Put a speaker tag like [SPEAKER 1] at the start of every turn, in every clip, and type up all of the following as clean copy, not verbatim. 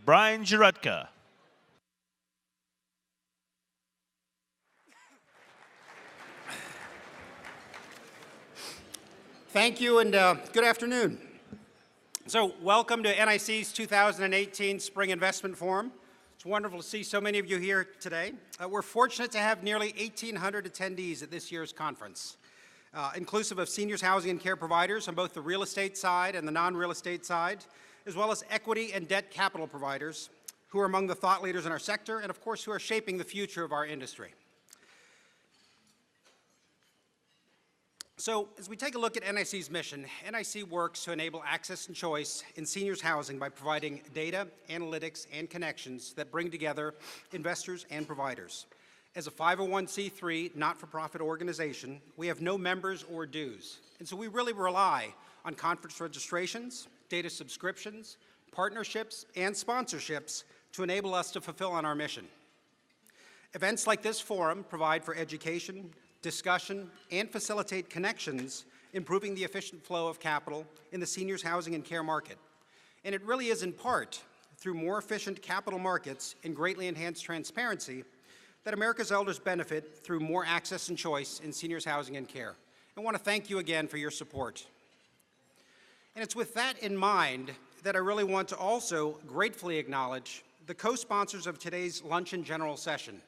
[SPEAKER 1] Brian Juretka.
[SPEAKER 2] Thank you and good afternoon. So welcome to NIC's 2018 Spring Investment Forum. It's wonderful to see so many of you here today. We're fortunate to have nearly 1,800 attendees at this year's conference, inclusive of seniors housing and care providers on both the real estate side and the non-real estate side, as well as equity and debt capital providers who are among the thought leaders in our sector and of course who are shaping the future of our industry. So as we take a look at NIC's mission, NIC works to enable access and choice in seniors housing by providing data, analytics, and connections that bring together investors and providers. As a 501c3 not-for-profit organization, we have no members or dues, and so we really rely on conference registrations, data subscriptions, partnerships, and sponsorships to enable us to fulfill on our mission. Events like this forum provide for education, discussion, and facilitate connections, improving the efficient flow of capital in the seniors housing and care market. And it really is in part through more efficient capital markets and greatly enhanced transparency that America's elders benefit through more access and choice in seniors housing and care. I want to thank you again for your support. And it's with that in mind that I really want to also gratefully acknowledge the co-sponsors of today's luncheon general session.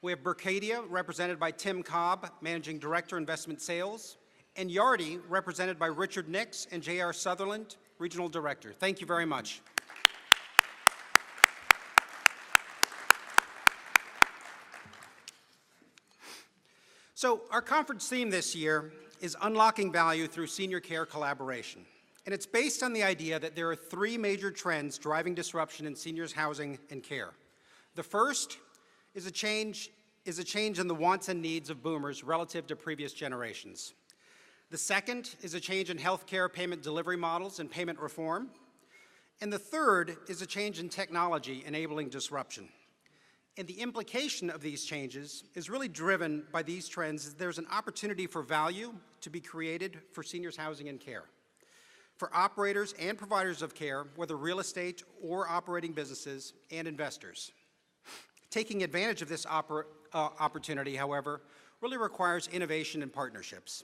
[SPEAKER 2] We have Berkadia, represented by Tim Cobb, Managing Director, Investment Sales, and Yardi, represented by Richard Nix and J.R. Sutherland, Regional Director. Thank you very much. So our conference theme this year is Unlocking Value Through Senior Care Collaboration. And it's based on the idea that there are three major trends driving disruption in seniors housing and care. The first is a change in the wants and needs of boomers relative to previous generations. The second is a change in healthcare payment delivery models and payment reform. And the third is a change in technology enabling disruption. And the implication of these changes is really driven by these trends. There's an opportunity for value to be created for seniors housing and care, for operators and providers of care, whether real estate or operating businesses and investors. Taking advantage of this opportunity, however, really requires innovation and partnerships.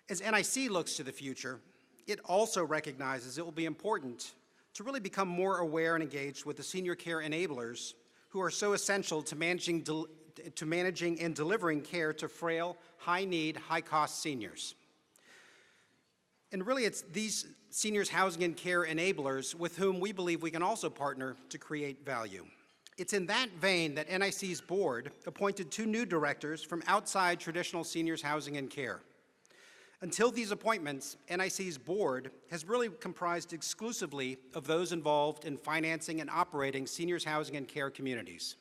[SPEAKER 2] As NIC looks to the future, it also recognizes it will be important to really become more aware and engaged with the senior care enablers who are so essential to managing and delivering care to frail, high-need, high-cost seniors. And really, it's these seniors housing and care enablers with whom we believe we can also partner to create value. It's in that vein that NIC's board appointed two new directors from outside traditional seniors housing and care. Until these appointments, NIC's board has really comprised exclusively of those involved in financing and operating seniors housing and care communities.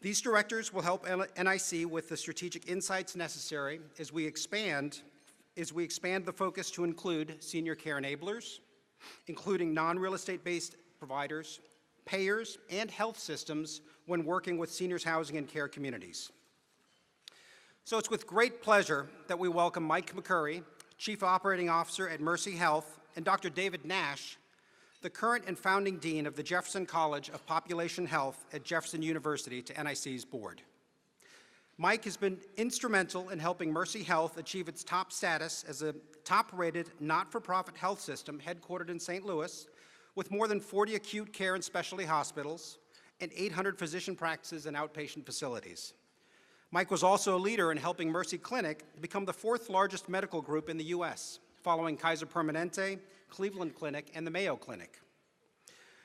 [SPEAKER 2] These directors will help NIC with the strategic insights necessary as we expand the focus to include senior care enablers, including non-real estate-based providers, payers, and health systems when working with seniors housing and care communities. So it's with great pleasure that we welcome Mike McCurry, Chief Operating Officer at Mercy Health, and Dr. David Nash, the current and founding Dean of the Jefferson College of Population Health at Jefferson University, to NIC's board. Mike has been instrumental in helping Mercy Health achieve its top status as a top-rated not-for-profit health system headquartered in St. Louis, with more than 40 acute care and specialty hospitals and 800 physician practices and outpatient facilities. Mike was also a leader in helping Mercy Clinic become the fourth largest medical group in the U.S., following Kaiser Permanente, Cleveland Clinic, and the Mayo Clinic.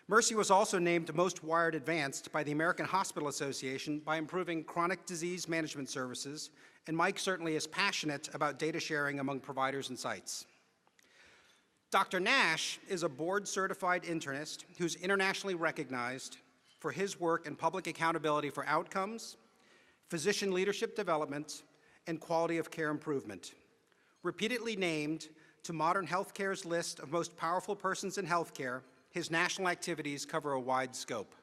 [SPEAKER 2] Mercy was also named Most Wired Advanced by the American Hospital Association by improving chronic disease management services, and Mike certainly is passionate about data sharing among providers and sites. Dr. Nash is a board-certified internist who's internationally recognized for his work in public accountability for outcomes, physician leadership development, and quality of care improvement. Repeatedly named to Modern Healthcare's list of most powerful persons in healthcare, his national activities cover a wide scope.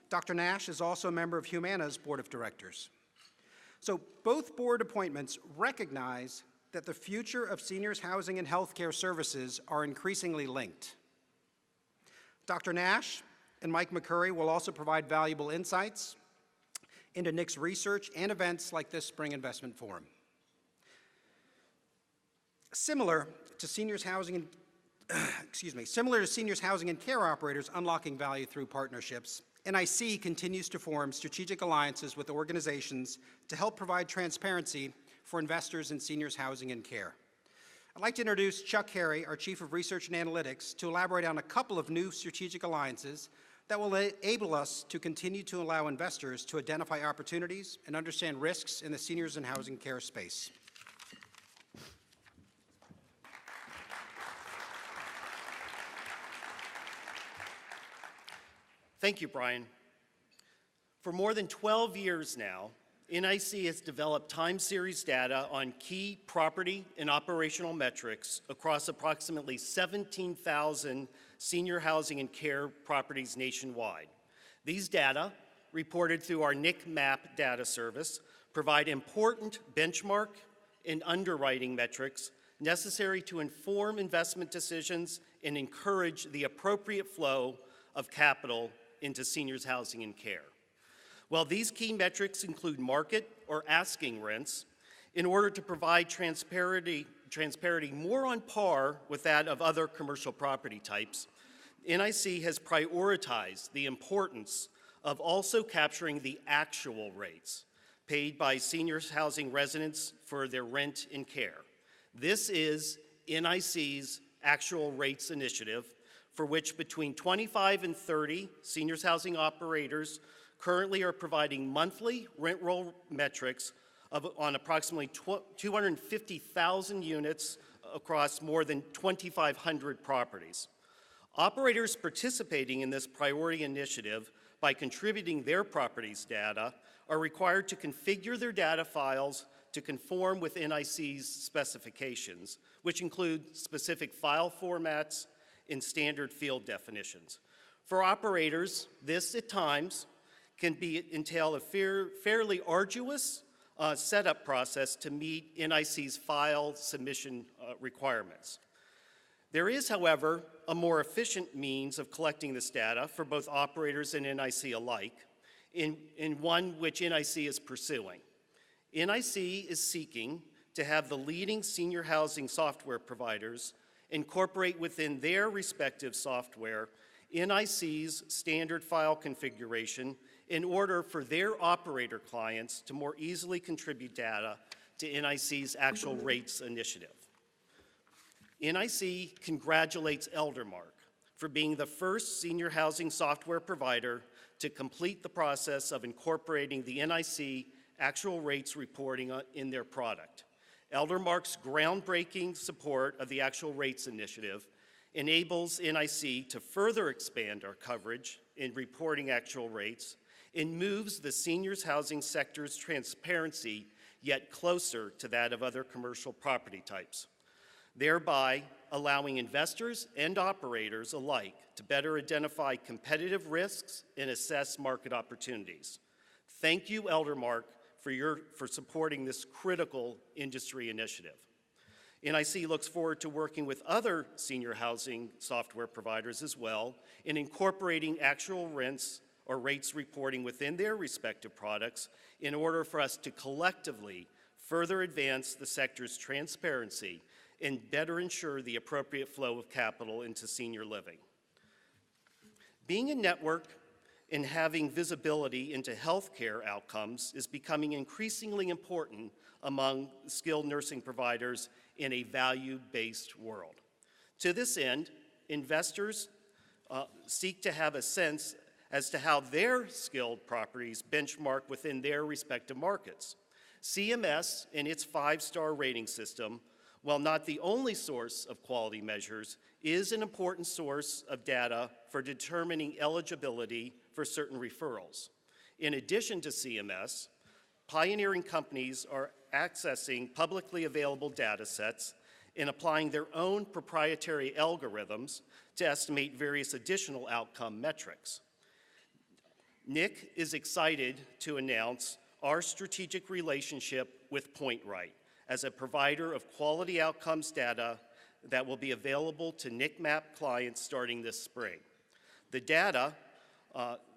[SPEAKER 2] Dr. Nash is also a member of Humana's board of directors. So both board appointments recognize that the future of seniors housing and healthcare services are increasingly linked. Dr. Nash and Mike McCurry will also provide valuable insights into NIC's research and events like this Spring Investment Forum. Similar to seniors housing and care operators unlocking value through partnerships, NIC continues to form strategic alliances with organizations to help provide transparency for investors in seniors housing and care. I'd like to introduce Chuck Harry, our Chief of Research and Analytics, to elaborate on a couple of new strategic alliances that will enable us to continue to allow investors to identify opportunities and understand risks in the seniors and housing care space.
[SPEAKER 1] Thank you, Brian. For more than 12 years now, NIC has developed time series data on key property and operational metrics across approximately 17,000 senior housing and care properties nationwide. These data, reported through our NIC MAP data service, provide important benchmark and underwriting metrics necessary to inform investment decisions and encourage the appropriate flow of capital into seniors housing and care. While these key metrics include market or asking rents, in order to provide transparency more on par with that of other commercial property types, NIC has prioritized the importance of also capturing the actual rates paid by seniors housing residents for their rent and care. This is NIC's actual rates initiative, for which between 25 and 30 seniors housing operators currently are providing monthly rent roll metrics on approximately 250,000 units across more than 2,500 properties. Operators participating in this priority initiative by contributing their properties data are required to configure their data files to conform with NIC's specifications, which include specific file formats and standard field definitions. For operators, this at times can entail a fairly arduous setup process to meet NIC's file submission requirements. There is, however, a more efficient means of collecting this data for both operators and NIC alike, in one which NIC is pursuing. NIC is seeking to have the leading senior housing software providers incorporate within their respective software NIC's standard file configuration in order for their operator clients to more easily contribute data to NIC's actual rates initiative. NIC congratulates Eldermark for being the first senior housing software provider to complete the process of incorporating the NIC actual rates reporting in their product. Eldermark's groundbreaking support of the actual rates initiative enables NIC to further expand our coverage in reporting actual rates and moves the seniors housing sector's transparency yet closer to that of other commercial property types, thereby allowing investors and operators alike to better identify competitive risks and assess market opportunities. Thank you, Eldermark, for supporting this critical industry initiative. NIC looks forward to working with other senior housing software providers as well in incorporating actual rents or rates reporting within their respective products in order for us to collectively further advance the sector's transparency and better ensure the appropriate flow of capital into senior living. Being a network and having visibility into healthcare outcomes is becoming increasingly important among skilled nursing providers in a value-based world. To this end, investors seek to have a sense as to how their skilled properties benchmark within their respective markets. CMS and its 5-star rating system, while not the only source of quality measures, is an important source of data for determining eligibility for certain referrals. In addition to CMS, pioneering companies are accessing publicly available data sets and applying their own proprietary algorithms to estimate various additional outcome metrics. NIC is excited to announce our strategic relationship with PointRight as a provider of quality outcomes data that will be available to NIC MAP clients starting this spring. The data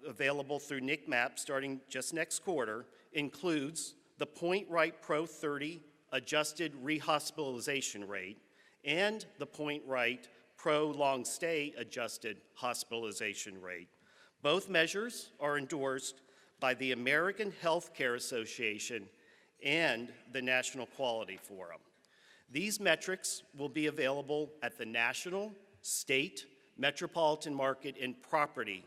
[SPEAKER 1] available through NICMAP starting just next quarter includes the Point Right Pro 30 adjusted rehospitalization rate and the Point Right Pro Long Stay adjusted hospitalization rate. Both measures are endorsed by the American Healthcare Association and the National Quality Forum. These metrics will be available at the national, state, metropolitan market, and property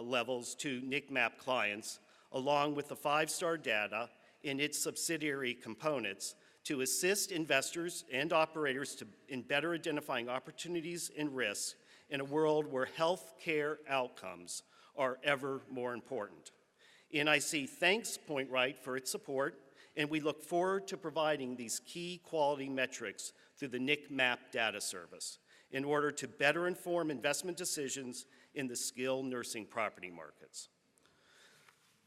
[SPEAKER 1] levels to NICMAP clients, along with the 5-star data in its subsidiary components to assist investors and operators in better identifying opportunities and risks in a world where health care outcomes are ever more important. NIC thanks Point Right for its support, and we look forward to providing these key quality metrics through the NICMAP data service in order to better inform investment decisions in the skilled nursing property markets.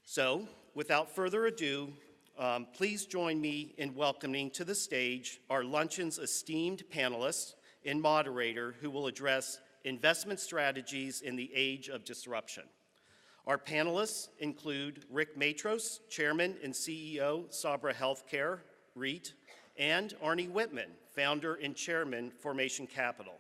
[SPEAKER 1] So, without further ado, please join me in welcoming to the stage our luncheon's esteemed panelists and moderator who will address investment strategies in the age of disruption. Our panelists include Rick Matros, Chairman and CEO, Sabra Healthcare, REIT, and Arnie Whitman, Founder and Chairman, Formation Capital.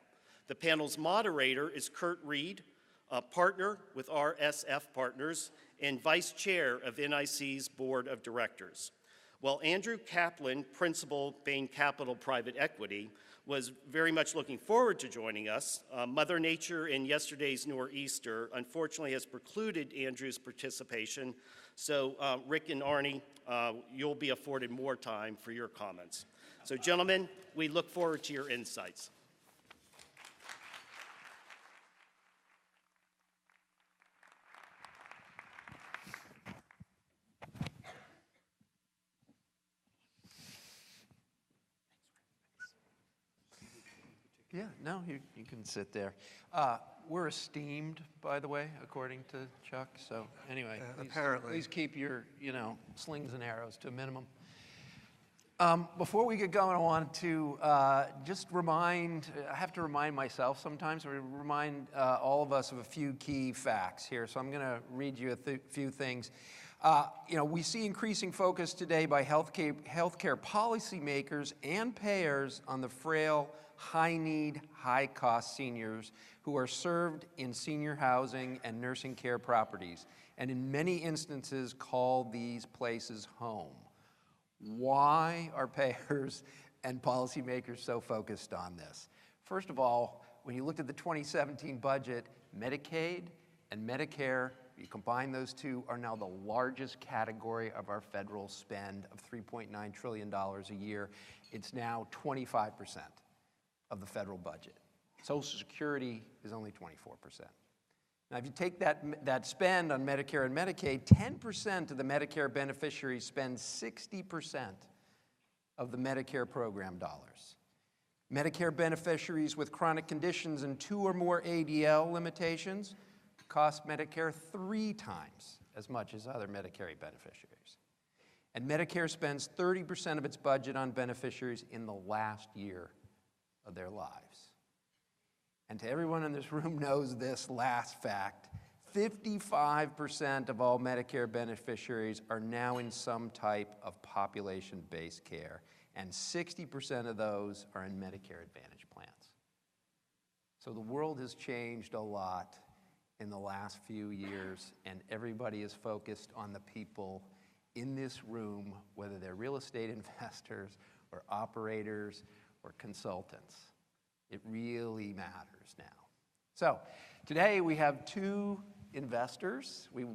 [SPEAKER 1] The panel's moderator is Kurt Reed, a partner with RSF Partners and Vice Chair of NIC's Board of Directors. While Andrew Kaplan, Principal, Bain Capital Private Equity, was very much looking forward to joining us, Mother Nature and yesterday's nor'easter unfortunately has precluded Andrew's participation, so Rick and Arnie, you'll be afforded more time for your comments. So gentlemen, we look forward to your insights.
[SPEAKER 3] Yeah, no, you can sit there. We're esteemed, by the way, according to Chuck. So anyway, please keep your, slings and arrows to a minimum. Before we get going, I wanted to just I have to remind myself sometimes, or remind all of us of a few key facts here. So I'm going to read you a few things. We see increasing focus today by healthcare policymakers and payers on the frail, high-need, high-cost seniors who are served in senior housing and nursing care properties, and in many instances call these places home. Why are payers and policymakers so focused on this? First of all, when you looked at the 2017 budget, Medicaid and Medicare, you combine those two, are now the largest category of our federal spend of $3.9 trillion a year. It's now 25% of the federal budget. Social Security is only 24%. Now, if you take that spend on Medicare and Medicaid, 10% of the Medicare beneficiaries spend 60% of the Medicare program dollars. Medicare beneficiaries with chronic conditions and 2 or more ADL limitations cost Medicare 3 times as much as other Medicare beneficiaries. And Medicare spends 30% of its budget on beneficiaries in the last year of their lives. And to everyone in this room knows this last fact, 55% of all Medicare beneficiaries are now in some type of population-based care, and 60% of those are in Medicare Advantage plans. So the world has changed a lot in the last few years, and everybody is focused on the people in this room, whether they're real estate investors or operators or consultants. It really matters now. So today we have 2 investors. We're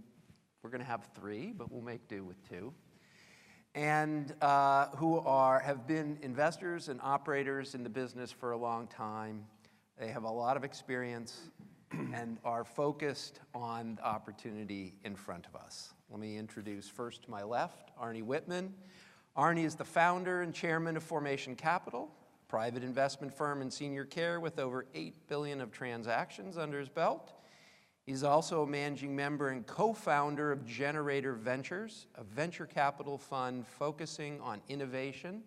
[SPEAKER 3] going to have 3, but we'll make do with 2. And who have been investors and operators in the business for a long time. They have a lot of experience and are focused on the opportunity in front of us. Let me introduce first to my left, Arnie Whitman. Arnie is the founder and chairman of Formation Capital, a private investment firm in senior care with over $8 billion of transactions under his belt. He's also a managing member and co-founder of Generator Ventures, a venture capital fund focusing on innovation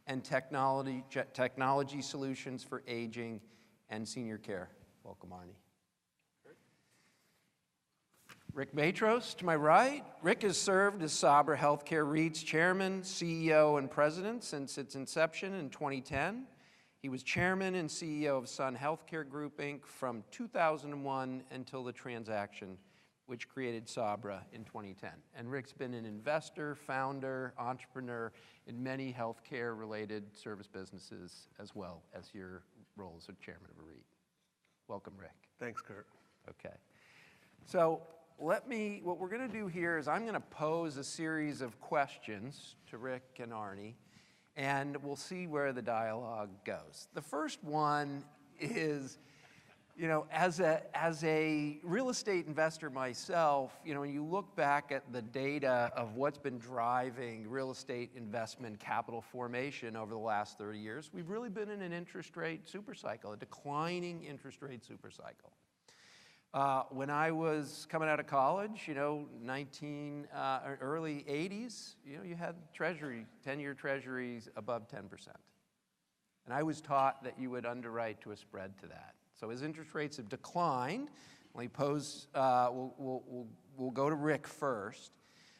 [SPEAKER 3] and technology solutions for aging and senior care. Welcome, Arnie. Rick Matros, to my right. Rick has served as Sabra Healthcare REIT's chairman, CEO, and president since its inception in 2010. He was chairman and CEO of Sun Healthcare Group, Inc. from 2001 until the transaction, which created Sabra in 2010. And Rick's been an investor, founder, entrepreneur in many healthcare-related service businesses, as well as your role as chairman of a REIT. Welcome, Rick.
[SPEAKER 4] Thanks, Kurt.
[SPEAKER 3] Okay. So what we're going to do here is I'm going to pose a series of questions to Rick and Arnie, and we'll see where the dialogue goes. The first one is, as a real estate investor myself, when you look back at the data of what's been driving real estate investment capital formation over the last 30 years, we've really been in an interest rate supercycle, a declining interest rate supercycle. When I was coming out of college, early 80s, you had Treasury, 10-year Treasuries above 10%. And I was taught that you would underwrite to a spread to that. So as interest rates have declined, we'll go to Rick first.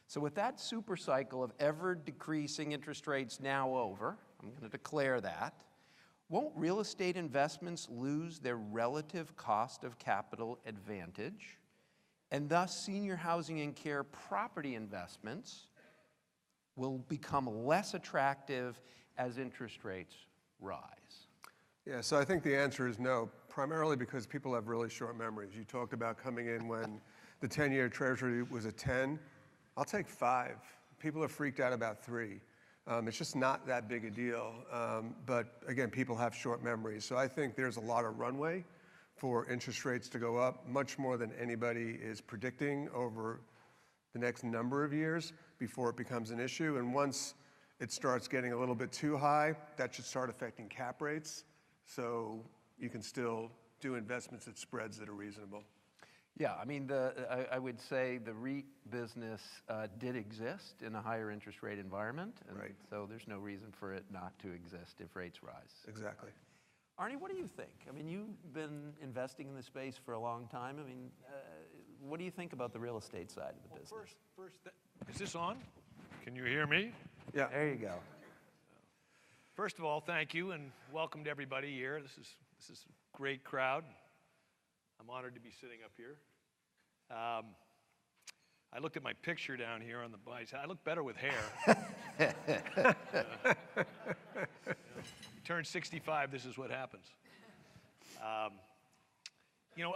[SPEAKER 3] So with that super cycle of ever decreasing interest rates now over, I'm going to declare that, won't real estate investments lose their relative cost of capital advantage, and thus senior housing and care property investments will become less attractive as interest rates rise?
[SPEAKER 4] Yeah, so I think the answer is no, primarily because people have really short memories. You talked about coming in when the 10-year Treasury was at 10. I'll take 5. People are freaked out about 3. It's just not that big a deal. But again, people have short memories. So I think there's a lot of runway for interest rates to go up, much more than anybody is predicting over the next number of years before it becomes an issue. And once it starts getting a little bit too high, that should start affecting cap rates. So you can still do investments at spreads that are reasonable.
[SPEAKER 3] Yeah, I mean, I would say the REIT business did exist in a higher interest rate environment, and
[SPEAKER 4] Right.
[SPEAKER 3] So there's no reason for it not to exist if rates rise.
[SPEAKER 4] Exactly.
[SPEAKER 3] Arnie, what do you think? I mean, you've been investing in the space for a long time. I mean, what do you think about the real estate side of the business?
[SPEAKER 5] Is this on? Can you hear me?
[SPEAKER 4] Yeah.
[SPEAKER 3] There you go.
[SPEAKER 5] First of all, thank you and welcome to everybody here. This is a great crowd. I'm honored to be sitting up here. I looked at my picture down here on the bike. I look better with hair. You turn 65, this is what happens.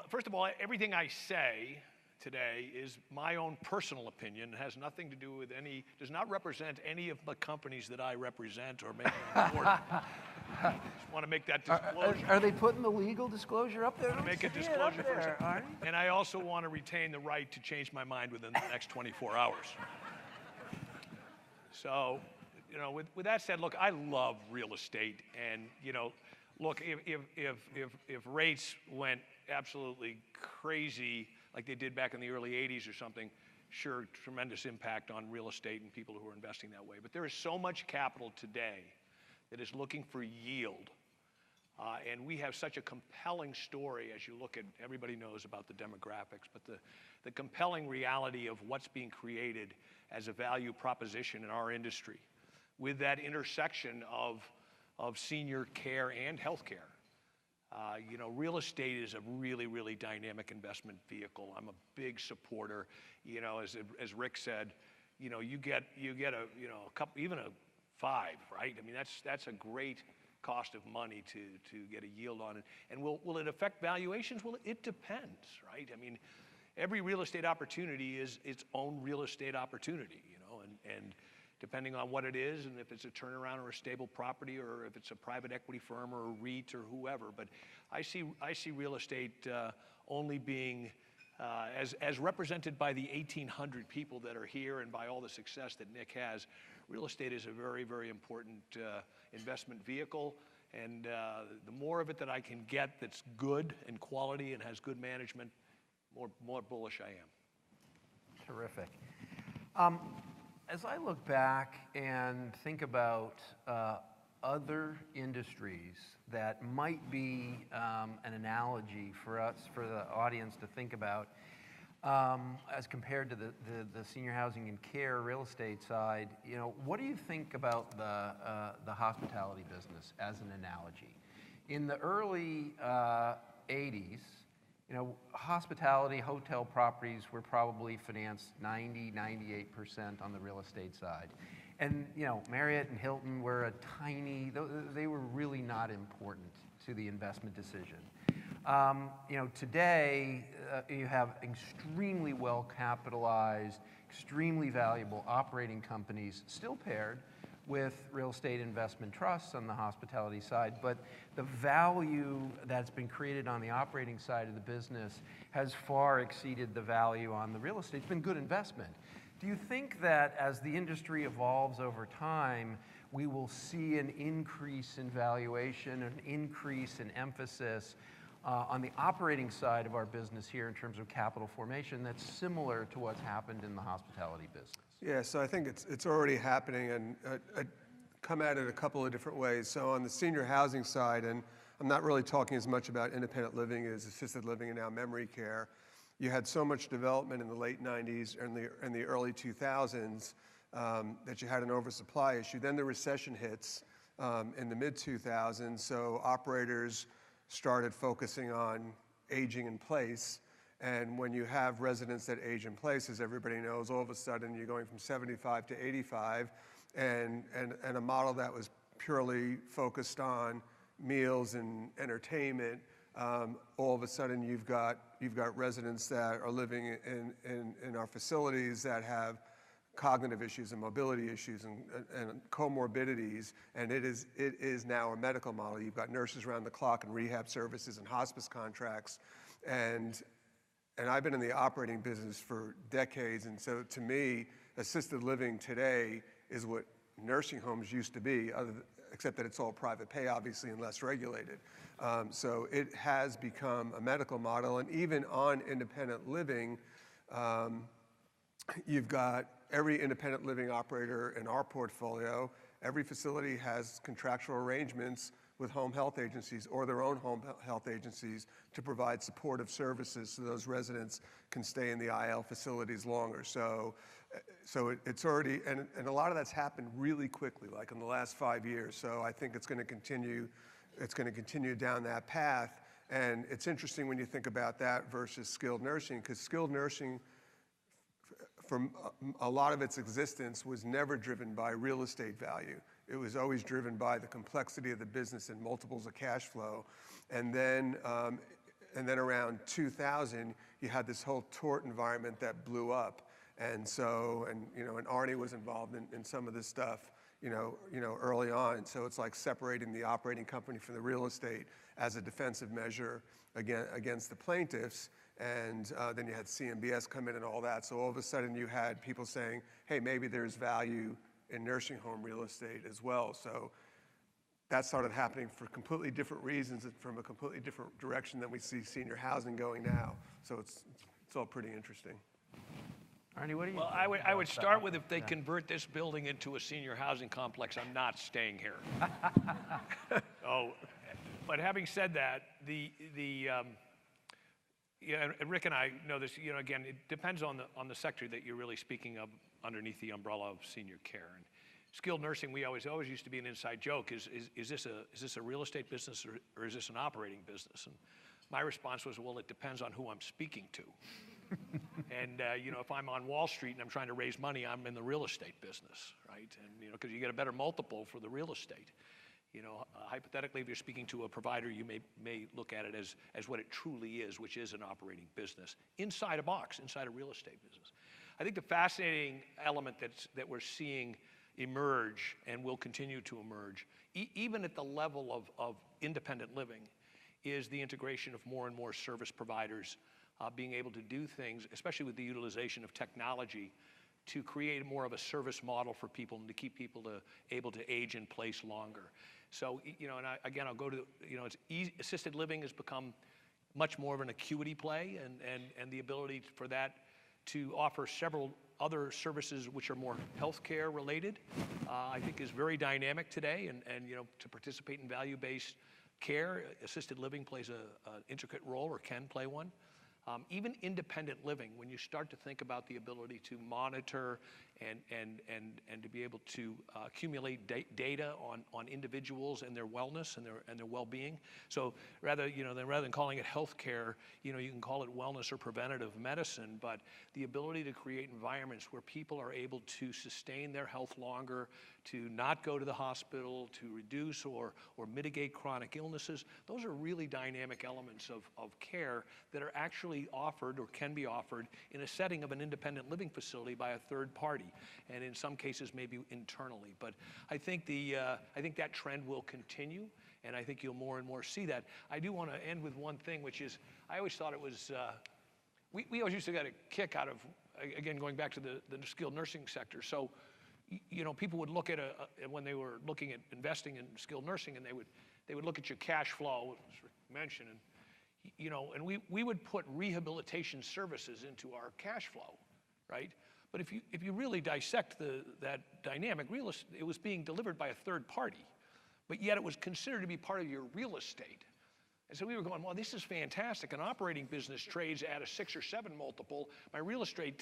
[SPEAKER 5] First of all, everything I say today is my own personal opinion. It has nothing to do with does not represent any of the companies that I represent or make on board. Just want to make that disclosure.
[SPEAKER 3] Are they putting the legal disclosure up there?
[SPEAKER 5] Make a disclosure for a second. And I also want to retain the right to change my mind within the next 24 hours. So, with that said, look, I love real estate, and look, if rates went absolutely crazy like they did back in the early 80s or something, sure, tremendous impact on real estate and people who are investing that way. But there is so much capital today that is looking for yield. And we have such a compelling story as you look at, everybody knows about the demographics, but the compelling reality of what's being created as a value proposition in our industry with that intersection of senior care and healthcare. Real estate is a really, really dynamic investment vehicle. I'm a big supporter. As Rick said, you get a couple, even a 5, right? I mean, that's a great cost of money to get a yield on it. And will it affect valuations? Well, it depends, right? I mean, every real estate opportunity is its own real estate opportunity, and depending on what it is, and if it's a turnaround or a stable property, or if it's a private equity firm or a REIT or whoever. But I see real estate only being, as represented by the 1,800 people that are here and by all the success that Nick has, real estate is a very, very important investment vehicle. And the more of it that I can get that's good and quality and has good management, more bullish I am.
[SPEAKER 3] Terrific. As I look back and think about other industries that might be an analogy for us, for the audience to think about, as compared to the senior housing and care real estate side, what do you think about the hospitality business as an analogy? In the early 80s, hospitality, hotel properties were probably financed 98% on the real estate side. And, Marriott and Hilton were they were really not important to the investment decision. Today, you have extremely well capitalized, extremely valuable operating companies still paired with real estate investment trusts on the hospitality side, but the value that's been created on the operating side of the business has far exceeded the value on the real estate. It's been good investment. Do you think that as the industry evolves over time, we will see an increase in valuation, an increase in emphasis on the operating side of our business here in terms of capital formation that's similar to what's happened in the hospitality business?
[SPEAKER 4] Yeah, so I think it's already happening, and I come at it a couple of different ways. So on the senior housing side, and I'm not really talking as much about independent living as assisted living and now memory care, you had so much development in the late 90s and the early 2000s that you had an oversupply issue. Then the recession hits in the mid-2000s, so operators started focusing on aging in place. And when you have residents that age in place, as everybody knows, all of a sudden you're going from 75 to 85, and a model that was purely focused on meals and entertainment, all of a sudden you've got residents that are living in our facilities that have cognitive issues and mobility issues and comorbidities, and it is now a medical model. You've got nurses around the clock and rehab services and hospice contracts, and I've been in the operating business for decades, and so to me, assisted living today is what nursing homes used to be, except that it's all private pay, obviously, and less regulated. So it has become a medical model, and even on independent living, you've got every independent living operator in our portfolio. Every facility has contractual arrangements with home health agencies or their own home health agencies to provide supportive services so those residents can stay in the IL facilities longer. So it's already, and a lot of that's happened really quickly, like in the last 5 years. So I think it's going to continue down that path. And it's interesting when you think about that versus skilled nursing, because skilled nursing, from a lot of its existence, was never driven by real estate value. It was always driven by the complexity of the business and multiples of cash flow. And then around 2000, you had this whole tort environment that blew up. And so, and Arnie was involved in some of this stuff, early on. And so it's like separating the operating company from the real estate as a defensive measure against the plaintiffs. And then you had CMBS come in and all that. So all of a sudden you had people saying, hey, maybe there's value in nursing home real estate as well. So that started happening for completely different reasons and from a completely different direction than we see senior housing going now. So it's all pretty interesting.
[SPEAKER 3] Arnie, what do you
[SPEAKER 5] Well, I would start with, if they convert this building into a senior housing complex, I'm not staying here. But having said that, and Rick and I know this, again, it depends on the sector that you're really speaking of underneath the umbrella of senior care. And skilled nursing, we always used to be an inside joke. Is this a real estate business or is this an operating business? And my response was, well, it depends on who I'm speaking to. And if I'm on Wall Street and I'm trying to raise money, I'm in the real estate business, right? And because you get a better multiple for the real estate. Hypothetically, if you're speaking to a provider, you may look at it as what it truly is, which is an operating business inside a box, inside a real estate business. I think the fascinating element that we're seeing emerge and will continue to emerge, even at the level of independent living, is the integration of more and more service providers being able to do things, especially with the utilization of technology, to create more of a service model for people and to keep people able to age in place longer. So, and I'll go to, assisted living has become much more of an acuity play, and the ability for that to offer several other services which are more healthcare related, I think is very dynamic today, and to participate in value-based care, assisted living plays an intricate role, or can play one. Even independent living, when you start to think about the ability to monitor and to be able to accumulate data on individuals and their wellness and their well-being. So rather than calling it healthcare, you can call it wellness or preventative medicine, but the ability to create environments where people are able to sustain their health longer, to not go to the hospital, to reduce or mitigate chronic illnesses, those are really dynamic elements of care that are actually offered or can be offered in a setting of an independent living facility by a third party, and in some cases maybe internally. But I think that trend will continue, and I think you'll more and more see that. I do want to end with one thing, which is I always thought it was, we always used to get a kick out of, again, going back to the skilled nursing sector. So, people would look at when they were looking at investing in skilled nursing, and they would look at your cash flow, as Rick mentioned, and we would put rehabilitation services into our cash flow, right? But if you really dissect that dynamic, it was being delivered by a third party, but yet it was considered to be part of your real estate. And so we were going, well, this is fantastic. An operating business trades at a 6 or 7 multiple. My real estate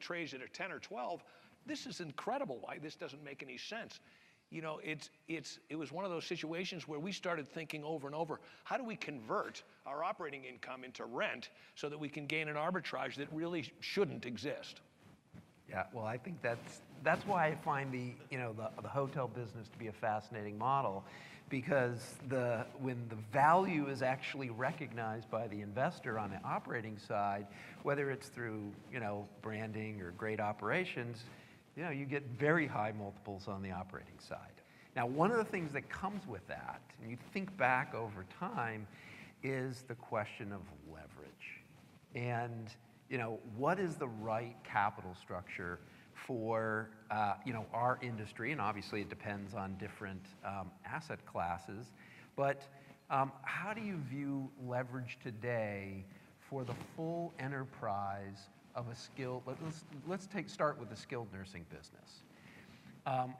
[SPEAKER 5] trades at a 10 or 12. This is incredible. Why this doesn't make any sense? It was one of those situations where we started thinking over and over, how do we convert our operating income into rent so that we can gain an arbitrage that really shouldn't exist?
[SPEAKER 3] Yeah, well, I think that's why I find the hotel business to be a fascinating model, because when the value is actually recognized by the investor on the operating side, whether it's through branding or great operations, you get very high multiples on the operating side. Now, one of the things that comes with that, and you think back over time, is the question of leverage. And what is the right capital structure for our industry? And obviously it depends on different asset classes. But how do you view leverage today for the full enterprise of a skilled? Let's start with the skilled nursing business.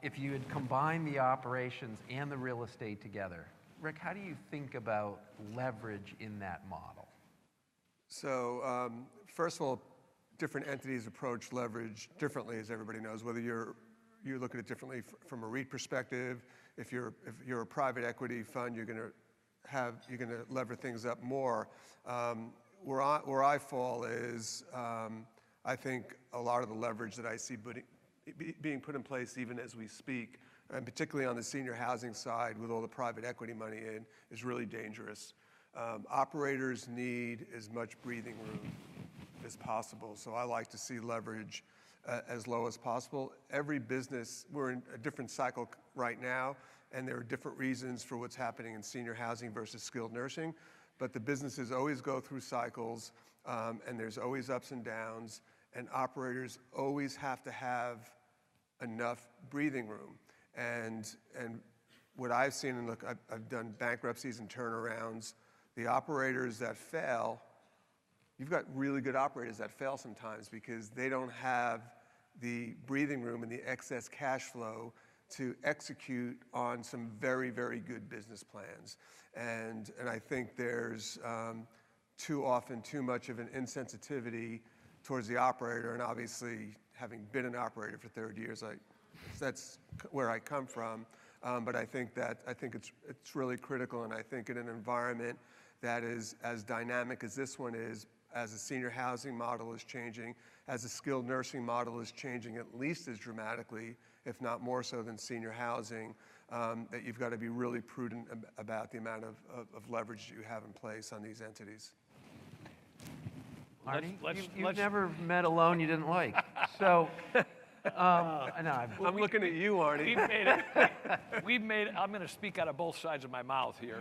[SPEAKER 3] If you had combined the operations and the real estate together, Rick, how do you think about leverage in that model?
[SPEAKER 4] So first of all, different entities approach leverage differently, as everybody knows. Whether you look at it differently from a REIT perspective, if you're a private equity fund, you're going to lever things up more. Where I fall is I think a lot of the leverage that I see being put in place even as we speak, and particularly on the senior housing side with all the private equity money in, is really dangerous. Operators need as much breathing room as possible, so I like to see leverage as low as possible. Every business, we're in a different cycle right now, and there are different reasons for what's happening in senior housing versus skilled nursing, but the businesses always go through cycles, and there's always ups and downs, and operators always have to have enough breathing room. And what I've seen, and look, I've done bankruptcies and turnarounds, the operators that fail, you've got really good operators that fail sometimes because they don't have the breathing room and the excess cash flow to execute on some very, very good business plans. And I think there's too often too much of an insensitivity towards the operator, and obviously having been an operator for 30 years, that's where I come from. But I think it's really critical, and I think in an environment that is as dynamic as this one is, as a senior housing model is changing, as a skilled nursing model is changing at least as dramatically, if not more so than senior housing, that you've got to be really prudent about the amount of leverage that you have in place on these entities.
[SPEAKER 3] Marty, you've never met a loan you didn't like. So,
[SPEAKER 4] I'm looking at you, Arnie.
[SPEAKER 5] I'm going to speak out of both sides of my mouth here.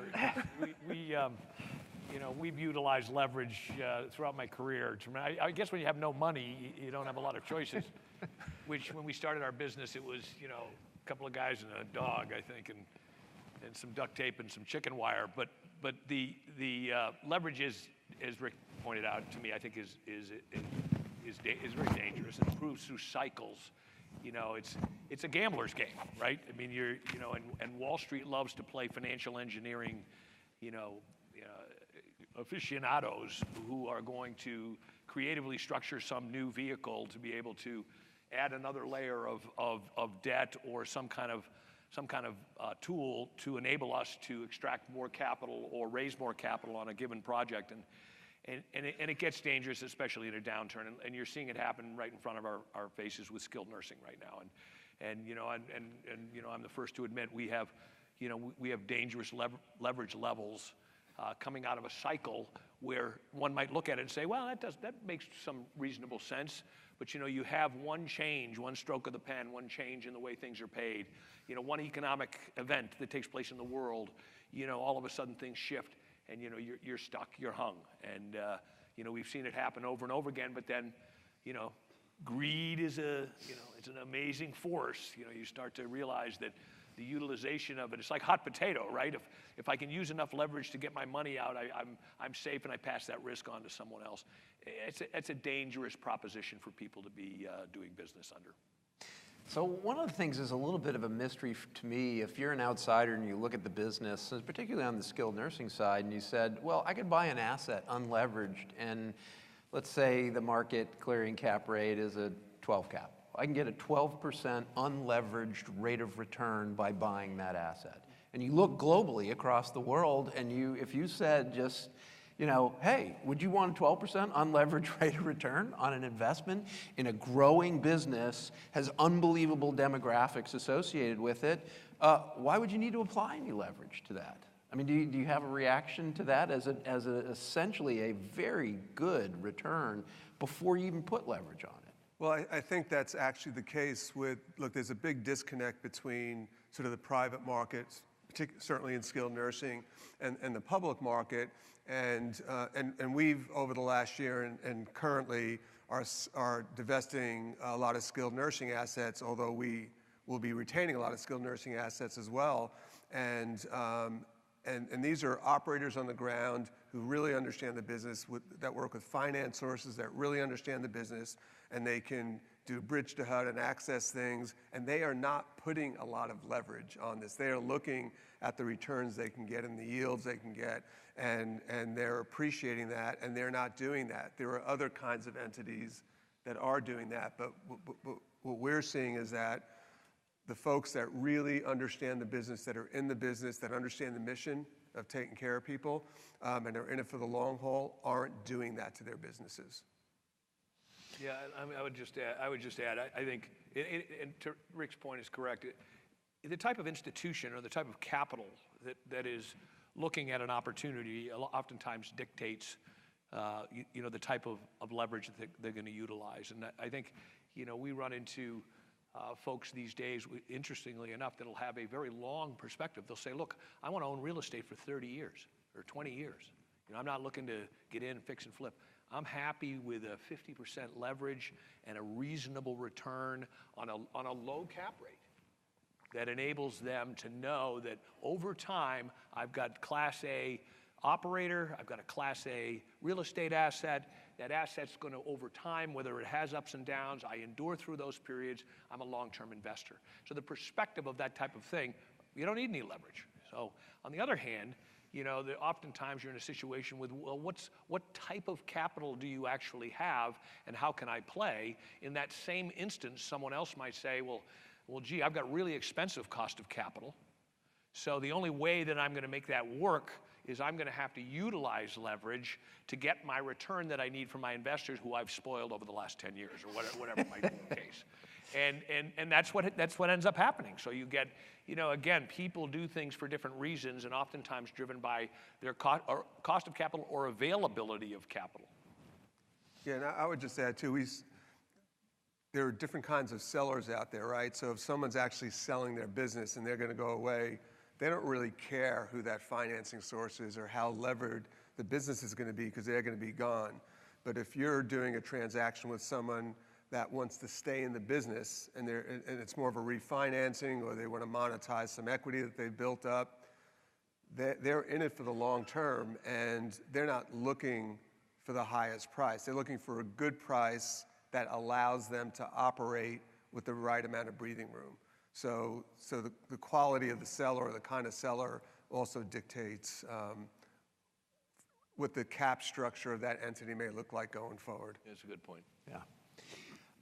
[SPEAKER 5] We've utilized leverage throughout my career. I guess when you have no money, you don't have a lot of choices. Which, when we started our business, it was a couple of guys and a dog, I think, and some duct tape and some chicken wire. But the leverage is, as Rick pointed out to me, I think is very dangerous. It improves through cycles. It's a gambler's game, right? I mean, and Wall Street loves to play financial engineering, aficionados who are going to creatively structure some new vehicle to be able to add another layer of debt or some kind of tool to enable us to extract more capital or raise more capital on a given project. And it gets dangerous, especially in a downturn. And you're seeing it happen right in front of our faces with skilled nursing right now. And you know, I'm the first to admit we have dangerous leverage levels coming out of a cycle where one might look at it and say, well, that makes some reasonable sense. But you have one change, one stroke of the pen, one change in the way things are paid, one economic event that takes place in the world, all of a sudden things shift, and you're stuck, you're hung. And we've seen it happen over and over again. But then, greed is it's an amazing force. You start to realize that the utilization of it, it's like hot potato, right? If I can use enough leverage to get my money out, I'm safe, and I pass that risk on to someone else. It's a dangerous proposition for people to be doing business under.
[SPEAKER 3] So one of the things is a little bit of a mystery to me. If you're an outsider and you look at the business, particularly on the skilled nursing side, and you said, well, I could buy an asset unleveraged, and let's say the market clearing cap rate is a 12 cap. I can get a 12% unleveraged rate of return by buying that asset. And you look globally across the world, and if you said just, hey, would you want a 12% unleveraged rate of return on an investment in a growing business, has unbelievable demographics associated with it, why would you need to apply any leverage to that? I mean, do you have a reaction to that as essentially a very good return before you even put leverage on it?
[SPEAKER 4] Well, I think that's actually the case look, there's a big disconnect between sort of the private markets, certainly in skilled nursing, and the public market. And we've, over the last year and currently, are divesting a lot of skilled nursing assets, although we will be retaining a lot of skilled nursing assets as well. And these are operators on the ground who really understand the business, that work with finance sources that really understand the business, and they can do bridge to HUD and access things, and they are not putting a lot of leverage on this. They are looking at the returns they can get and the yields they can get, and they're appreciating that, and they're not doing that. There are other kinds of entities that are doing that, but what we're seeing is that the folks that really understand the business, that are in the business, that understand the mission of taking care of people, and are in it for the long haul, aren't doing that to their businesses.
[SPEAKER 5] Yeah, I would just add, I think, and to Rick's point is correct, the type of institution or the type of capital that is looking at an opportunity oftentimes dictates, the type of leverage that they're going to utilize. And I think, we run into folks these days, interestingly enough, that'll have a very long perspective. They'll say, look, I want to own real estate for 30 years or 20 years. I'm not looking to get in, fix and flip. I'm happy with a 50% leverage and a reasonable return on a low cap rate that enables them to know that over time, I've got Class A operator, I've got a Class A real estate asset. That asset's going to, over time, whether it has ups and downs, I endure through those periods, I'm a long-term investor. So the perspective of that type of thing, you don't need any leverage. So on the other hand, oftentimes you're in a situation with, well, what type of capital do you actually have, and how can I play? In that same instance, someone else might say, well, gee, I've got really expensive cost of capital. So the only way that I'm going to make that work is I'm going to have to utilize leverage to get my return that I need from my investors, who I've spoiled over the last 10 years, or whatever might be the case. And that's what ends up happening. So you get, again, people do things for different reasons, and oftentimes driven by their cost of capital or availability of capital.
[SPEAKER 4] Yeah, and I would just add too, there are different kinds of sellers out there, right? So if someone's actually selling their business and they're going to go away, they don't really care who that financing source is or how levered the business is going to be, because they're going to be gone. But if you're doing a transaction with someone that wants to stay in the business, and it's more of a refinancing, or they want to monetize some equity that they've built up, they're in it for the long term, and they're not looking for the highest price. They're looking for a good price that allows them to operate with the right amount of breathing room. So the quality of the seller, or the kind of seller, also dictates what the cap structure of that entity may look like going forward.
[SPEAKER 5] That's a good point.
[SPEAKER 3] Yeah.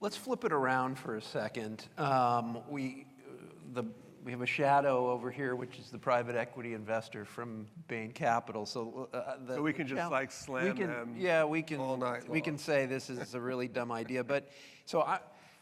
[SPEAKER 3] Let's flip it around for a second. We have a shadow over here, which is the private equity investor from Bain Capital. So,
[SPEAKER 4] So we can just like slam them
[SPEAKER 3] yeah, we can,
[SPEAKER 4] all night
[SPEAKER 3] we can
[SPEAKER 4] long.
[SPEAKER 3] say this is a really dumb idea. But so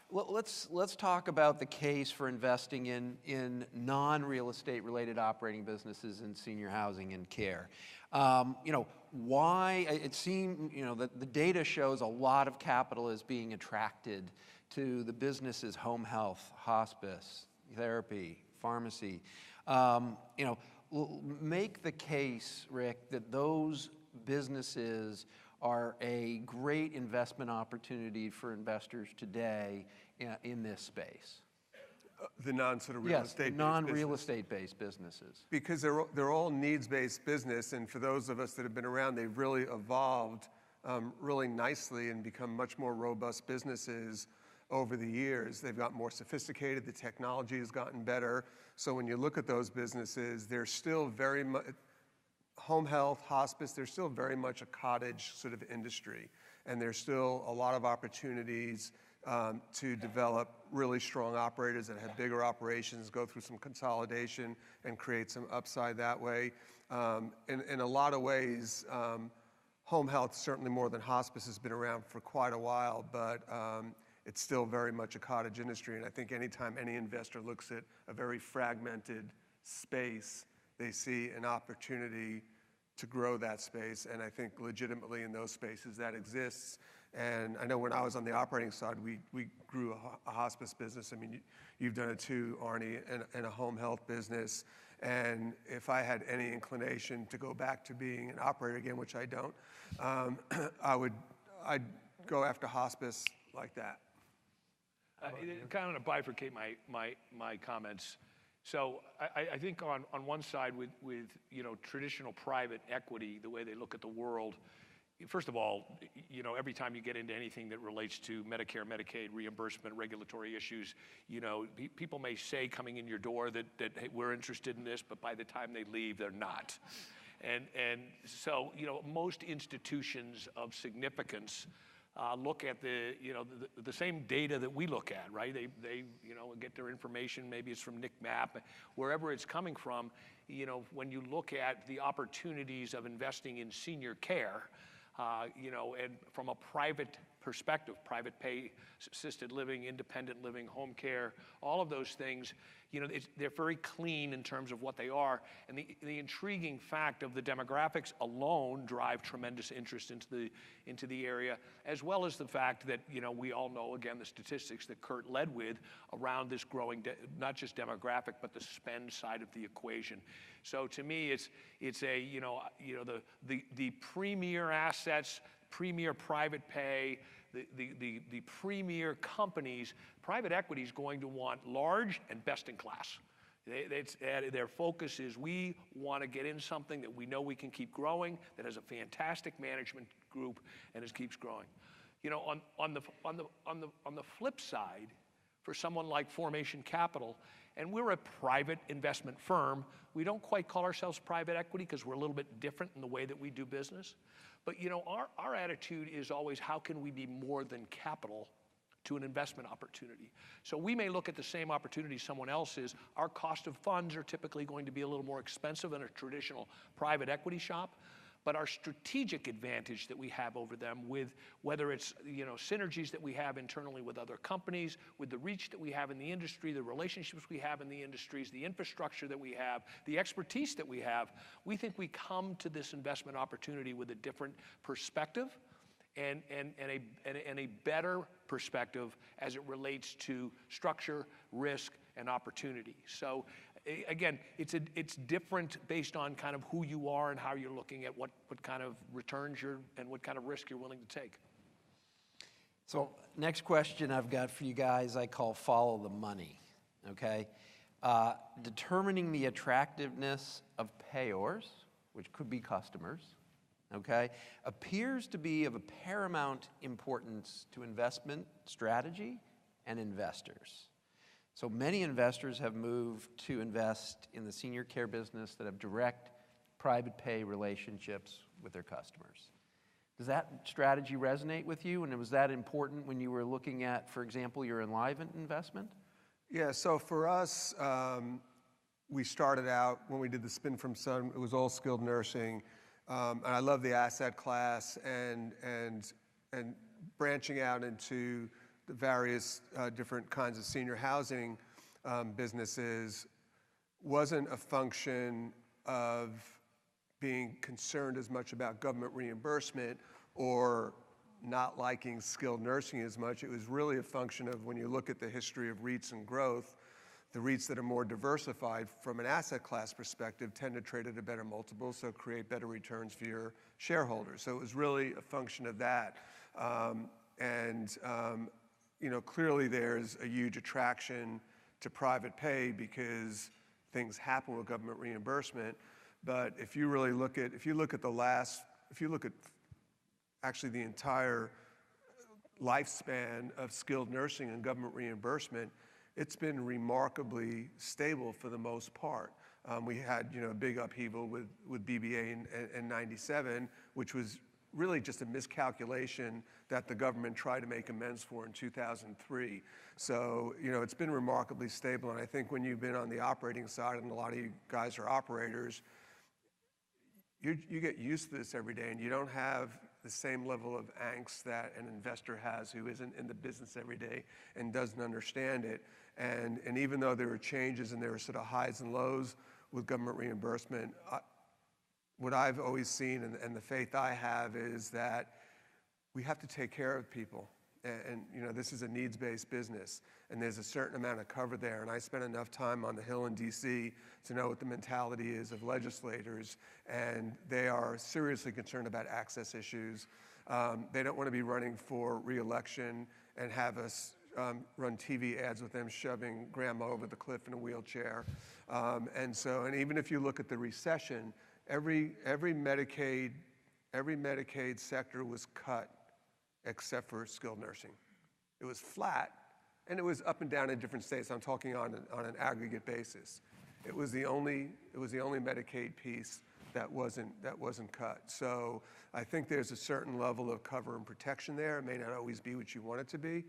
[SPEAKER 3] let's talk about the case for investing in non-real estate related operating businesses in senior housing and care. You know, why it seemed, you know, that the data shows a lot of capital is being attracted to the businesses, home health, hospice, therapy, pharmacy. You know, make the case, Rick, that those businesses are a great investment opportunity for investors today in this space.
[SPEAKER 4] The non-sort of real estate
[SPEAKER 3] non-real estate-based businesses.
[SPEAKER 4] Because they're all needs-based business, and for those of us that have been around, they've really evolved really nicely and become much more robust businesses over the years. They've got more sophisticated, the technology has gotten better. So when you look at those businesses, they're still very much, home health, hospice, they're still very much a cottage sort of industry. And there's still a lot of opportunities to develop really strong operators that have bigger operations, go through some consolidation and create some upside that way. In a lot of ways, home health, certainly more than hospice, has been around for quite a while, but it's still very much a cottage industry. And I think anytime any investor looks at a very fragmented space, they see an opportunity to grow that space. And I think legitimately in those spaces that exists. And I know when I was on the operating side, we grew a hospice business. I mean, you've done it too, Arnie, and a home health business. And if I had any inclination to go back to being an operator again, which I don't, I'd go after hospice like that.
[SPEAKER 5] Kind of to bifurcate my comments. So I think on one side with you know, traditional private equity, the way they look at the world, first of all, you know, every time you get into anything that relates to Medicare, Medicaid, reimbursement, regulatory issues, you know, people may say coming in your door that hey, we're interested in this, but by the time they leave, they're not. And so, you know, most institutions of significance look at the same data that we look at, right? They you know, get their information, maybe it's from Nick Mapp, wherever it's coming from. You know, when you look at the opportunities of investing in senior care, you know, and from a private perspective, private pay, assisted living, independent living, home care, all of those things, you know, they're very clean in terms of what they are. And the intriguing fact of the demographics alone drive tremendous interest into the area, as well as the fact that, you know, we all know, again, the statistics that Kurt led with around this growing, not just demographic, but the spend side of the equation. So to me, it's a, you know, the premier assets, premier private pay, the premier companies, private equity is going to want large and best in class. Their focus is we want to get in something that we know we can keep growing, that has a fantastic management group, and it keeps growing. You know, on the flip side, for someone like Formation Capital, and we're a private investment firm, we don't quite call ourselves private equity because we're a little bit different in the way that we do business. But you know, our attitude is always, how can we be more than capital to an investment opportunity? So we may look at the same opportunity someone else is. Our cost of funds are typically going to be a little more expensive than a traditional private equity shop. But our strategic advantage that we have over them, with whether it's, you know, synergies that we have internally with other companies, with the reach that we have in the industry, the relationships we have in the industries, the infrastructure that we have, the expertise that we have, we think we come to this investment opportunity with a different perspective and a better perspective as it relates to structure, risk, and opportunity. So again, it's different based on kind of who you are and how you're looking at what kind of returns and what kind of risk you're willing to take.
[SPEAKER 3] So next question I've got for you guys, I call follow the money, okay? Determining the attractiveness of payors, which could be customers, okay, appears to be of a paramount importance to investment strategy and investors. So many investors have moved to invest in the senior care business that have direct private pay relationships with their customers. Does that strategy resonate with you? And was that important when you were looking at, for example, your Enlivant investment?
[SPEAKER 4] Yeah, so for us, we started out, when we did the spin from Sun, it was all skilled nursing. And I love the asset class and branching out into the various different kinds of senior housing businesses wasn't a function of being concerned as much about government reimbursement or not liking skilled nursing as much. It was really a function of, when you look at the history of REITs and growth, the REITs that are more diversified from an asset class perspective tend to trade at a better multiple, so create better returns for your shareholders. So it was really a function of that. Clearly there's a huge attraction to private pay because things happen with government reimbursement. But if you look at actually the entire lifespan of skilled nursing and government reimbursement, it's been remarkably stable for the most part. We had a big upheaval with BBA in 97, which was really just a miscalculation that the government tried to make amends for in 2003. So, it's been remarkably stable. And I think when you've been on the operating side, and a lot of you guys are operators, you get used to this every day, and you don't have the same level of angst that an investor has who isn't in the business every day and doesn't understand it. And even though there were changes and there were sort of highs and lows with government reimbursement, what I've always seen and the faith I have is that we have to take care of people. And this is a needs-based business, and there's a certain amount of cover there. And I spent enough time on the Hill in D.C. to know what the mentality is of legislators, and they are seriously concerned about access issues. They don't want to be running for re-election and have us run TV ads with them shoving grandma over the cliff in a wheelchair. And even if you look at the recession, every Medicaid sector was cut except for skilled nursing. It was flat, and it was up and down in different states. I'm talking on an aggregate basis. It was the only Medicaid piece that wasn't cut. So I think there's a certain level of cover and protection there. It may not always be what you want it to be,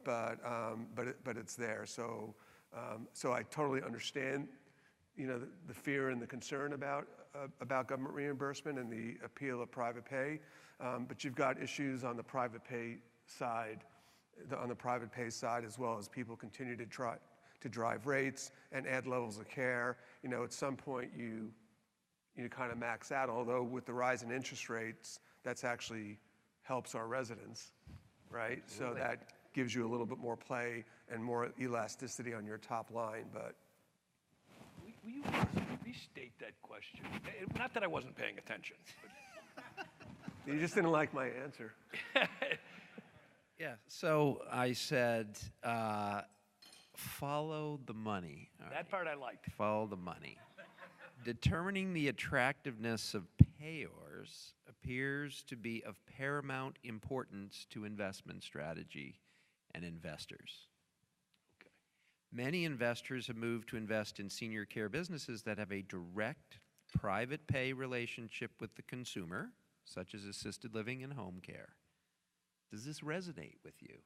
[SPEAKER 4] but it's there. So I totally understand, the fear and the concern about government reimbursement and the appeal of private pay. But you've got issues on the private pay side, as well, as people continue to try to drive rates and add levels of care. At some point you kind of max out, although with the rise in interest rates, that's actually helps our residents, right? So that gives you a little bit more play and more elasticity on your top line, but.
[SPEAKER 5] Will you restate that question? Not that I wasn't paying attention.
[SPEAKER 4] You just didn't like my answer.
[SPEAKER 3] Yeah, so I said, follow the money. All
[SPEAKER 5] That
[SPEAKER 3] right.
[SPEAKER 5] part I liked.
[SPEAKER 3] Follow the money. Determining the attractiveness of payors appears to be of paramount importance to investment strategy and investors.
[SPEAKER 5] Okay.
[SPEAKER 3] Many investors have moved to invest in senior care businesses that have a direct private pay relationship with the consumer, such as assisted living and home care. Does this resonate with you?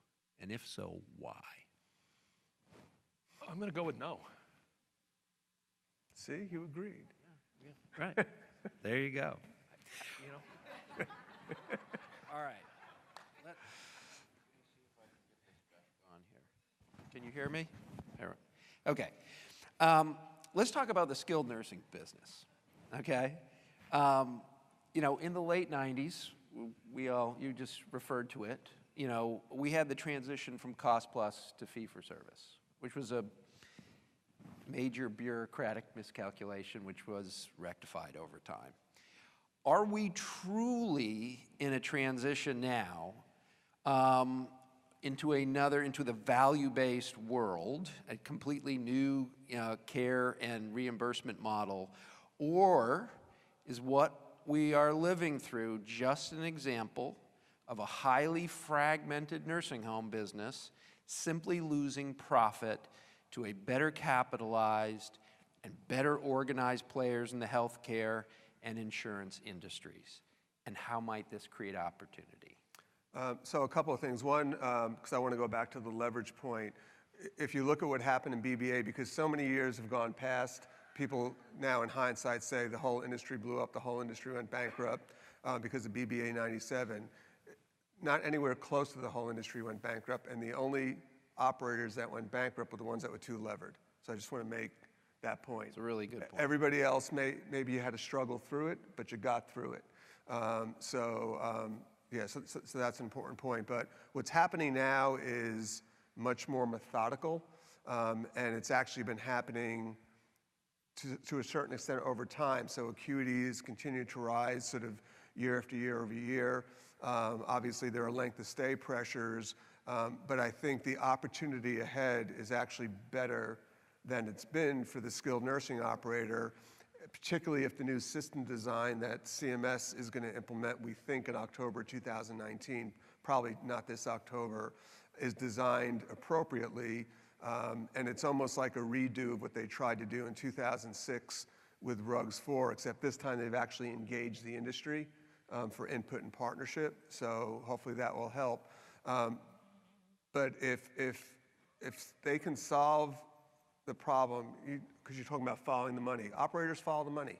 [SPEAKER 3] And if so, why?
[SPEAKER 5] I'm going to go with no.
[SPEAKER 4] See, you agreed.
[SPEAKER 3] Right. There you go. All right. Let me see if I can get this back on here. Can you hear me? Okay. Let's talk about the skilled nursing business. Okay. In the late 90s, you just referred to it, we had the transition from cost plus to fee for service, which was a major bureaucratic miscalculation, which was rectified over time. Are we truly in a transition now into the value-based world, a completely new care and reimbursement model, or is what we are living through just an example of a highly fragmented nursing home business simply losing profit to a better capitalized and better organized players in the healthcare and insurance industries? And how might this create opportunity?
[SPEAKER 4] So a couple of things. One, because I want to go back to the leverage point. If you look at what happened in BBA, because so many years have gone past, people now in hindsight say the whole industry blew up, the whole industry went bankrupt because of BBA 97. Not anywhere close to the whole industry went bankrupt, and the only operators that went bankrupt were the ones that were too levered. So I just want to make that point.
[SPEAKER 3] It's a really good point.
[SPEAKER 4] Everybody else, maybe you had to struggle through it, but you got through it. Yeah, so that's an important point. But what's happening now is much more methodical, and it's actually been happening to a certain extent over time. So acuities continue to rise sort of year after year over year. Obviously, there are length of stay pressures, but I think the opportunity ahead is actually better than it's been for the skilled nursing operator, particularly if the new system design that CMS is going to implement, we think in October 2019, probably not this October, is designed appropriately. And it's almost like a redo of what they tried to do in 2006 with RUGS 4, except this time they've actually engaged the industry for input and partnership. So hopefully that will help. But if they can solve the problem, because you're talking about following the money. Operators follow the money.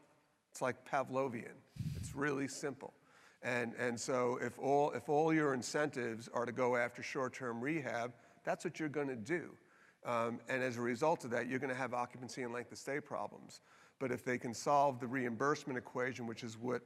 [SPEAKER 4] It's like Pavlovian. It's really simple. And so if all your incentives are to go after short-term rehab, that's what you're going to do. And as a result of that, you're going to have occupancy and length of stay problems. But if they can solve the reimbursement equation, which is what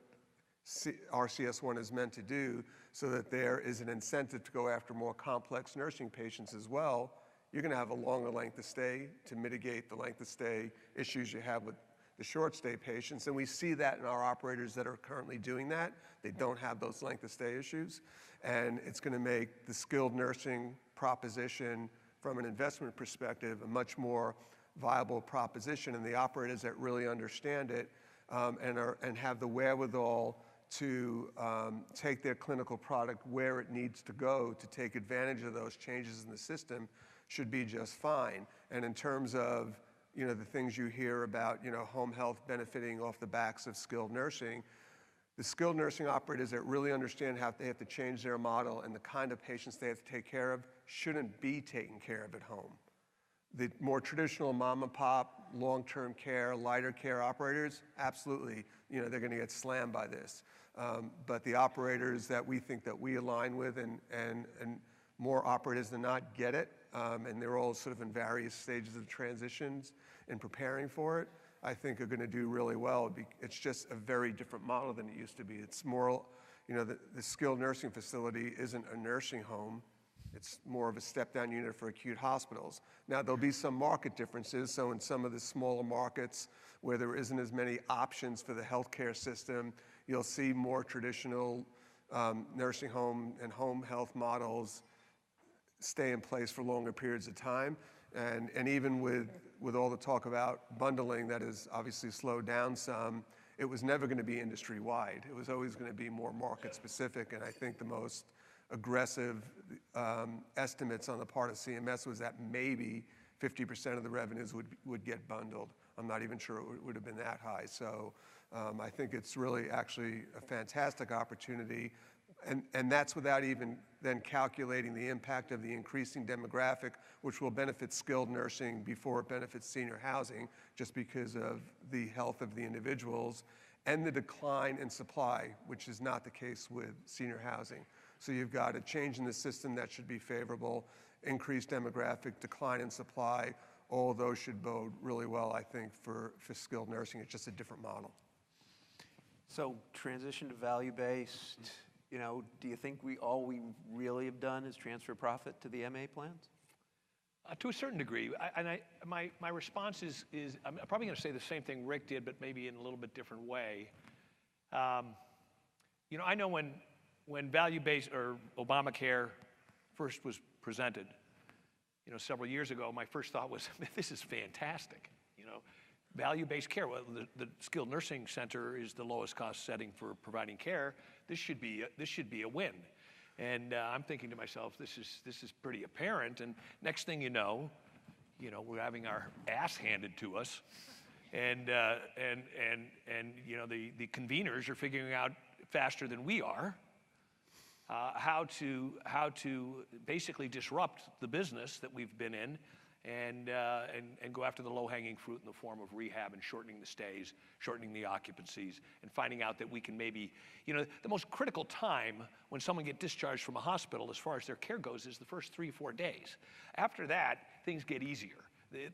[SPEAKER 4] RCS1 is meant to do, so that there is an incentive to go after more complex nursing patients as well, you're going to have a longer length of stay to mitigate the length of stay issues you have with the short stay patients. And we see that in our operators that are currently doing that. They don't have those length of stay issues. And it's going to make the skilled nursing proposition from an investment perspective a much more viable proposition. And the operators that really understand it and have the wherewithal to take their clinical product where it needs to go to take advantage of those changes in the system should be just fine. And in terms of, the things you hear about, home health benefiting off the backs of skilled nursing, the skilled nursing operators that really understand how they have to change their model and the kind of patients they have to take care of shouldn't be taken care of at home. The more traditional mom and pop, long-term care, lighter care operators, absolutely, they're going to get slammed by this. But the operators that we think that we align with and more operators than not get it, and they're all sort of in various stages of transitions and preparing for it, I think are going to do really well. It's just a very different model than it used to be. It's more, the skilled nursing facility isn't a nursing home. It's more of a step-down unit for acute hospitals. Now, there'll be some market differences. So in some of the smaller markets where there isn't as many options for the healthcare system, you'll see more traditional nursing home and home health models stay in place for longer periods of time. And even with all the talk about bundling that has obviously slowed down some, it was never going to be industry-wide. It was always going to be more market-specific. And I think the most aggressive estimates on the part of CMS was that maybe 50% of the revenues would get bundled. I'm not even sure it would have been that high. So I think it's really actually a fantastic opportunity. And that's without even then calculating the impact of the increasing demographic, which will benefit skilled nursing before it benefits senior housing, just because of the health of the individuals, and the decline in supply, which is not the case with senior housing. So you've got a change in the system that should be favorable, increased demographic, decline in supply. All of those should bode really well, I think, for skilled nursing. It's just a different model.
[SPEAKER 3] So transition to value-based, do you think all we really have done is transfer profit to the MA plans?
[SPEAKER 5] To a certain degree. My response is I'm probably going to say the same thing Rick did, but maybe in a little bit different way. I know when value-based or Obamacare first was presented, several years ago, my first thought was, this is fantastic. Value-based care. Well, the skilled nursing center is the lowest cost setting for providing care. This should be a win. And I'm thinking to myself, this is pretty apparent. And next thing you know, we're having our ass handed to us, you know, the conveners are figuring out faster than we are how to basically disrupt the business that we've been in and go after the low-hanging fruit in the form of rehab and shortening the stays, shortening the occupancies, and finding out that we can maybe, you know, the most critical time when someone gets discharged from a hospital as far as their care goes is the first 3 or 4 days. After that, things get easier.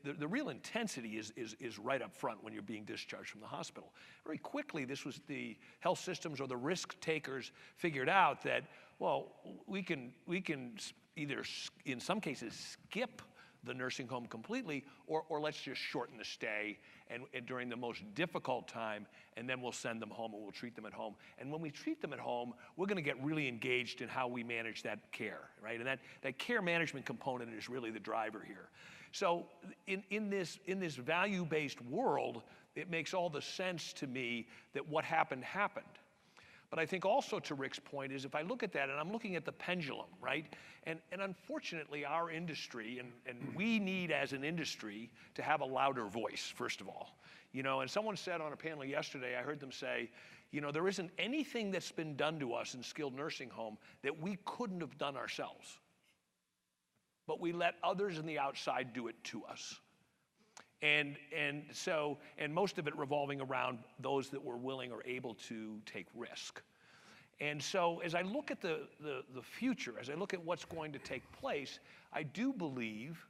[SPEAKER 5] The real intensity is right up front when you're being discharged from the hospital. Very quickly, this was the health systems or the risk takers figured out that, well, we can either, in some cases, skip the nursing home completely, or let's just shorten the stay and during the most difficult time, and then we'll send them home and we'll treat them at home. And when we treat them at home, we're gonna get really engaged in how we manage that care, right? And that care management component is really the driver here. So in this value-based world, it makes all the sense to me that what happened, happened. But I think also to Rick's point is if I look at that, and I'm looking at the pendulum, right? And unfortunately, our industry, and we need as an industry to have a louder voice, first of all. You know, and someone said on a panel yesterday, I heard them say, you know, there isn't anything that's been done to us in skilled nursing home that we couldn't have done ourselves. But we let others on the outside do it to us. And most of it revolving around those that were willing or able to take risk. And so as I look at the future, as I look at what's going to take place, I do believe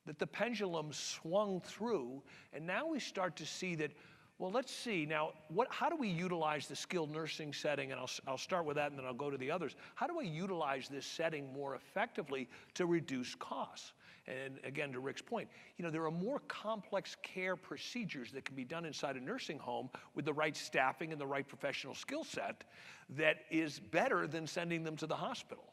[SPEAKER 5] that the pendulum swung through, and now we start to see that, well, let's see, now, how do we utilize the skilled nursing setting? And I'll start with that, and then I'll go to the others. How do I utilize this setting more effectively to reduce costs? And again, to Rick's point, you know, there are more complex care procedures that can be done inside a nursing home with the right staffing and the right professional skill set that is better than sending them to the hospital.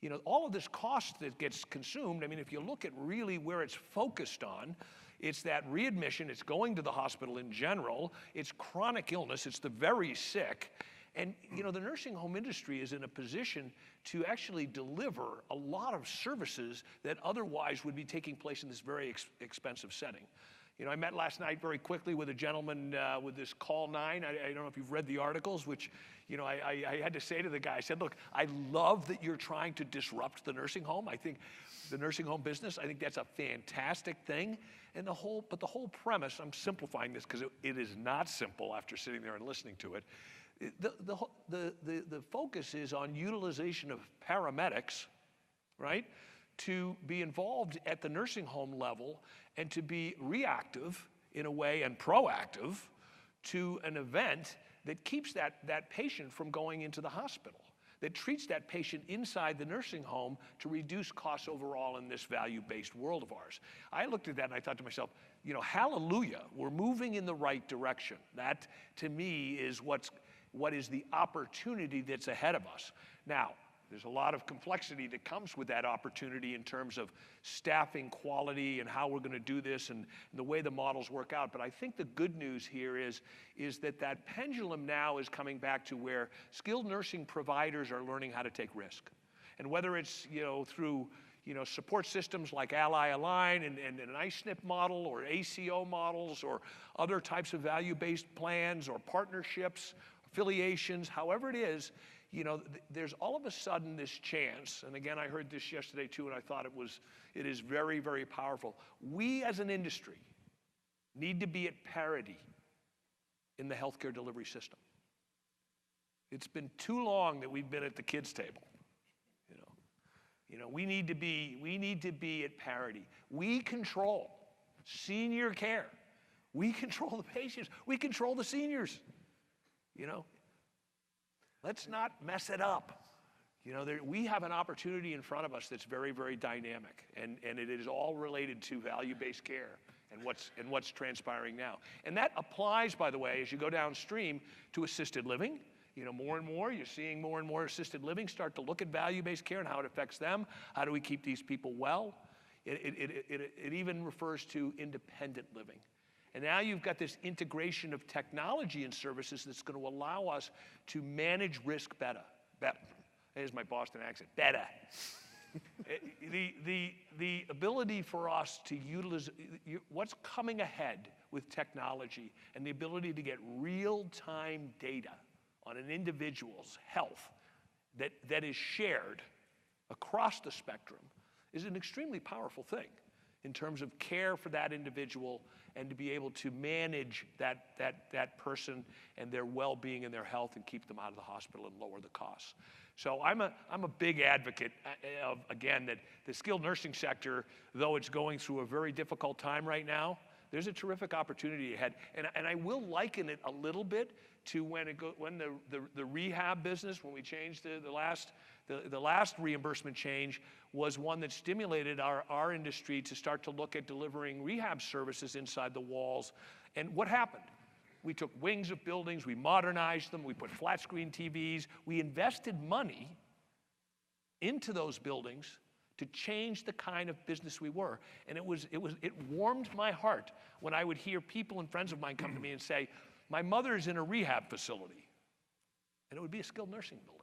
[SPEAKER 5] You know, all of this cost that gets consumed, I mean, if you look at really where it's focused on, it's that readmission, it's going to the hospital in general, it's chronic illness, it's the very sick. And, you know, the nursing home industry is in a position to actually deliver a lot of services that otherwise would be taking place in this very expensive setting. You know, I met last night very quickly with a gentleman with this Call 9. I don't know if you've read the articles, which, you know, I had to say to the guy, I said, look, I love that you're trying to disrupt the nursing home. I think the nursing home business, I think that's a fantastic thing. And the whole premise, I'm simplifying this because it is not simple after sitting there and listening to it. The focus is on utilization of paramedics, right, to be involved at the nursing home level and to be reactive in a way and proactive to an event that keeps that patient from going into the hospital, that treats that patient inside the nursing home to reduce costs overall in this value-based world of ours. I looked at that and I thought to myself, you know, hallelujah, we're moving in the right direction. That, to me, is what is the opportunity that's ahead of us. Now, there's a lot of complexity that comes with that opportunity in terms of staffing quality and how we're going to do this and the way the models work out. But I think the good news here is that pendulum now is coming back to where skilled nursing providers are learning how to take risk. And whether it's, you know, through, you know, support systems like Ally Align and an ISNP model or ACO models or other types of value-based plans or partnerships, affiliations, however it is, you know, there's all of a sudden this chance, and again, I heard this yesterday too, and I thought it is very, very powerful. We as an industry need to be at parity in the healthcare delivery system. It's been too long that we've been at the kids' table. You know, we need to be at parity. We control senior care. We control the patients. We control the seniors. You know, let's not mess it up. You know, we have an opportunity in front of us that's very, very dynamic, and it is all related to value-based care and what's transpiring now. And that applies, by the way, as you go downstream to assisted living. You know, more and more, you're seeing more and more assisted living start to look at value-based care and how it affects them. How do we keep these people well? It even refers to independent living. And now you've got this integration of technology and services that's going to allow us to manage risk better. There's my Boston accent. Better. The ability for us to utilize what's coming ahead with technology and the ability to get real-time data on an individual's health that is shared across the spectrum is an extremely powerful thing in terms of care for that individual and to be able to manage that person and their well-being and their health and keep them out of the hospital and lower the costs. So I'm a big advocate of, again, that the skilled nursing sector, though it's going through a very difficult time right now, there's a terrific opportunity ahead. And I will liken it a little bit to when the rehab business, when we changed the last reimbursement change, was one that stimulated our industry to start to look at delivering rehab services inside the walls. And what happened? We took wings of buildings, we modernized them, we put flat screen TVs, we invested money into those buildings to change the kind of business we were. And it warmed my heart when I would hear people and friends of mine come to me and say, my mother's in a rehab facility. And it would be a skilled nursing building.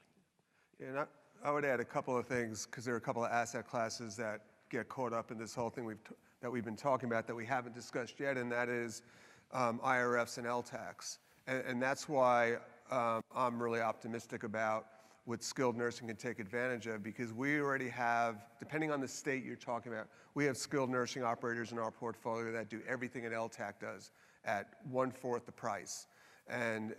[SPEAKER 4] Yeah, and I would add a couple of things, because there are a couple of asset classes that get caught up in this whole thing that we've been talking about that we haven't discussed yet, and that is IRFs and LTACs. And that's why I'm really optimistic about what skilled nursing can take advantage of, because we already have, depending on the state you're talking about, we have skilled nursing operators in our portfolio that do everything an LTAC does at 1/4 the price. And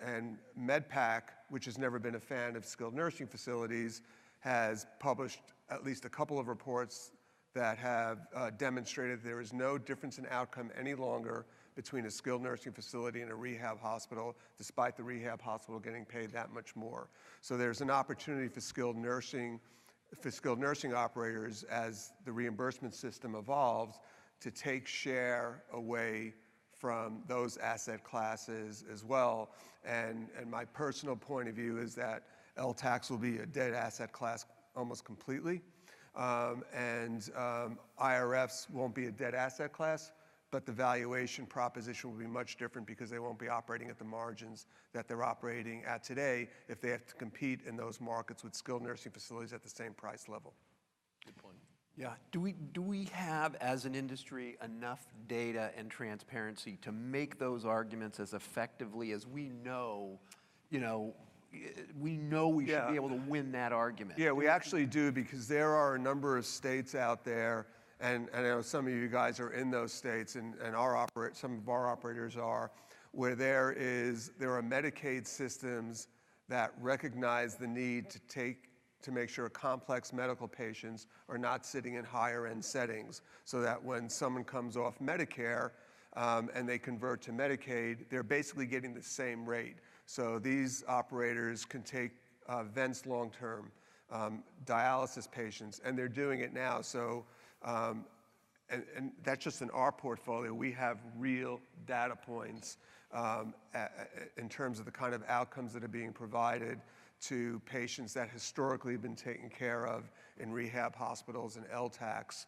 [SPEAKER 4] MedPAC, which has never been a fan of skilled nursing facilities, has published at least a couple of reports that have demonstrated there is no difference in outcome any longer between a skilled nursing facility and a rehab hospital, despite the rehab hospital getting paid that much more. So there's an opportunity for skilled nursing operators, as the reimbursement system evolves, to take share away from those asset classes as well. And my personal point of view is that LTACs will be a dead asset class almost completely. IRFs won't be a dead asset class, but the valuation proposition will be much different because they won't be operating at the margins that they're operating at today if they have to compete in those markets with skilled nursing facilities at the same price level.
[SPEAKER 5] Good point.
[SPEAKER 3] Yeah. Do we have, as an industry, enough data and transparency to make those arguments as effectively as we know, we should be able to win that argument?
[SPEAKER 4] Yeah, we actually do, because there are a number of states out there, and I know some of you guys are in those states, and some of our operators are, where there are Medicaid systems that recognize the need to make sure complex medical patients are not sitting in higher end settings, so that when someone comes off Medicare and they convert to Medicaid, they're basically getting the same rate. So these operators can take vents long-term, dialysis patients, and they're doing it now. So, and that's just in our portfolio. We have real data points in terms of the kind of outcomes that are being provided to patients that historically have been taken care of in rehab hospitals and LTACs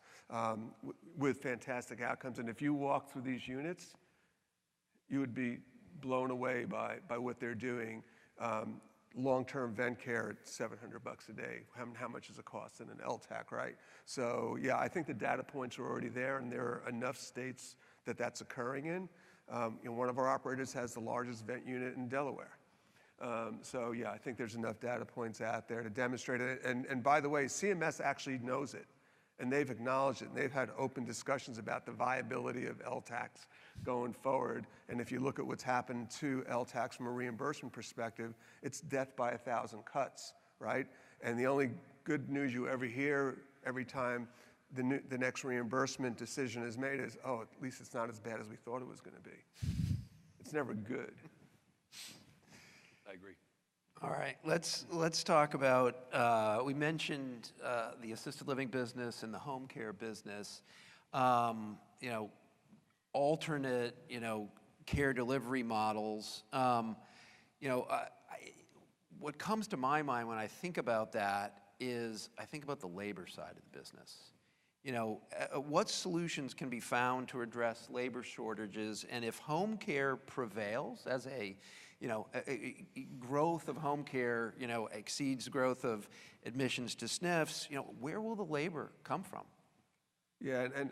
[SPEAKER 4] with fantastic outcomes. And if you walk through these units, you would be blown away by what they're doing. Long-term vent care at $700 a day. How much does it cost in an LTAC, right? So yeah, I think the data points are already there, and there are enough states that that's occurring in. One of our operators has the largest vent unit in Delaware. So yeah, I think there's enough data points out there to demonstrate it. And by the way, CMS actually knows it, and they've acknowledged it, and they've had open discussions about the viability of LTACs going forward. And if you look at what's happened to LTACs from a reimbursement perspective, it's death by 1,000 cuts, right? And the only good news you ever hear every time the next reimbursement decision is made is, oh, at least it's not as bad as we thought it was going to be. It's never good.
[SPEAKER 5] I agree.
[SPEAKER 3] All right, let's talk about, we mentioned the assisted living business and the home care business. Alternate, care delivery models. What comes to my mind when I think about that is I think about the labor side of the business. What solutions can be found to address labor shortages, and if home care prevails as a growth of home care, exceeds growth of admissions to SNFs, where will the labor come from?
[SPEAKER 4] Yeah, and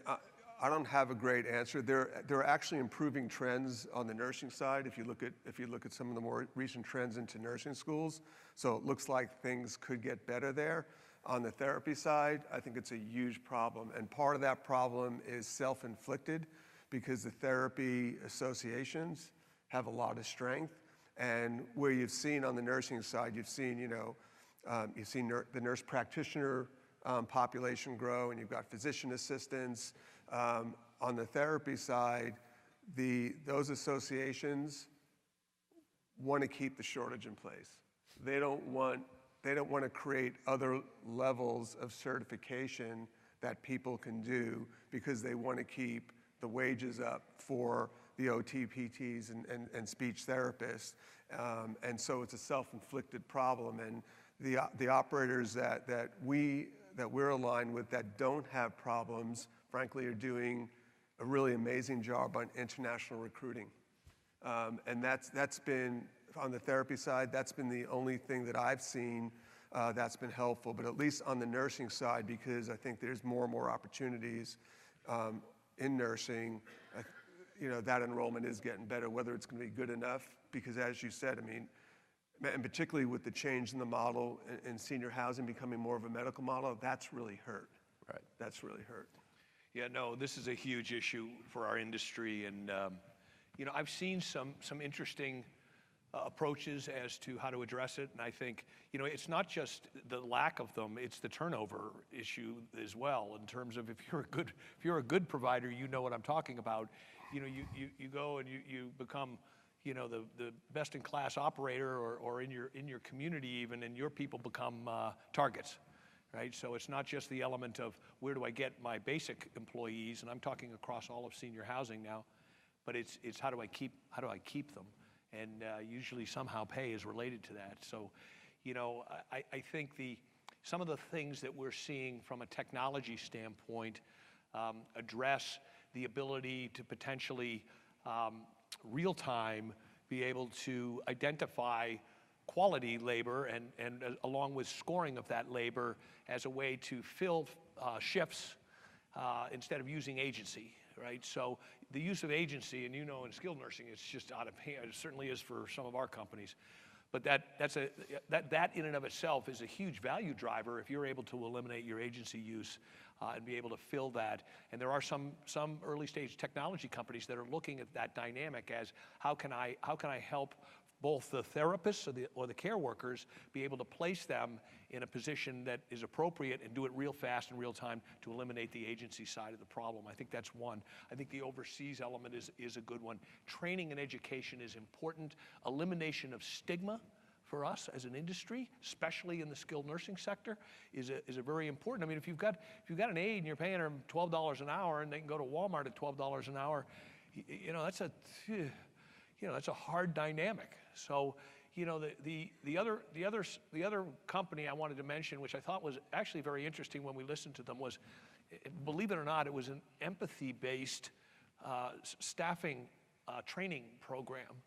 [SPEAKER 4] I don't have a great answer. There are actually improving trends on the nursing side if you look at some of the more recent trends into nursing schools. So it looks like things could get better there. On the therapy side, I think it's a huge problem, and part of that problem is self-inflicted because the therapy associations have a lot of strength. And where you've seen on the nursing side, you've seen the nurse practitioner population grow, and you've got physician assistants. On the therapy side, those associations want to keep the shortage in place. They don't want to create other levels of certification that people can do because they want to keep the wages up for the OT, PTs, and speech therapists. And so it's a self-inflicted problem. And the operators that we're aligned with that don't have problems, frankly, are doing a really amazing job on international recruiting. And that's been, on the therapy side, that's been the only thing that I've seen that's been helpful. But at least on the nursing side, because I think there's more and more opportunities in nursing, that enrollment is getting better. Whether it's going to be good enough, because as you said, and particularly with the change in the model in senior housing becoming more of a medical model, that's really hurt.
[SPEAKER 3] Right.
[SPEAKER 4] That's really hurt.
[SPEAKER 5] Yeah, no, this is a huge issue for our industry, and I've seen some interesting approaches as to how to address it, and I think it's not just the lack of them; it's the turnover issue as well. In terms of if you're a good provider, you know what I'm talking about. You go and you become the best in class operator or in your community even, and your people become targets. Right, so it's not just the element of where do I get my basic employees, and I'm talking across all of senior housing now, but it's how do I keep them, and usually somehow pay is related to that. So, I think some of the things that we're seeing from a technology standpoint address the ability to potentially real time be able to identify quality labor and along with scoring of that labor as a way to fill shifts instead of using agency, right? So the use of agency, and in skilled nursing, it's just out of hand. It certainly is for some of our companies. But that in and of itself is a huge value driver if you're able to eliminate your agency use and be able to fill that. And there are some early stage technology companies that are looking at that dynamic as how can I help both the therapists or the care workers be able to place them in a position that is appropriate and do it real fast and real time to eliminate the agency side of the problem. I think that's one. I think the overseas element is a good one. Training and education is important. Elimination of stigma for us as an industry, especially in the skilled nursing sector, is a very important. If you've got an aide and you're paying them $12 an hour and they can go to Walmart at $12 an hour, that's a hard dynamic. So, the other company I wanted to mention, which I thought was actually very interesting when we listened to them, was, believe it or not, it was an empathy-based staffing training program,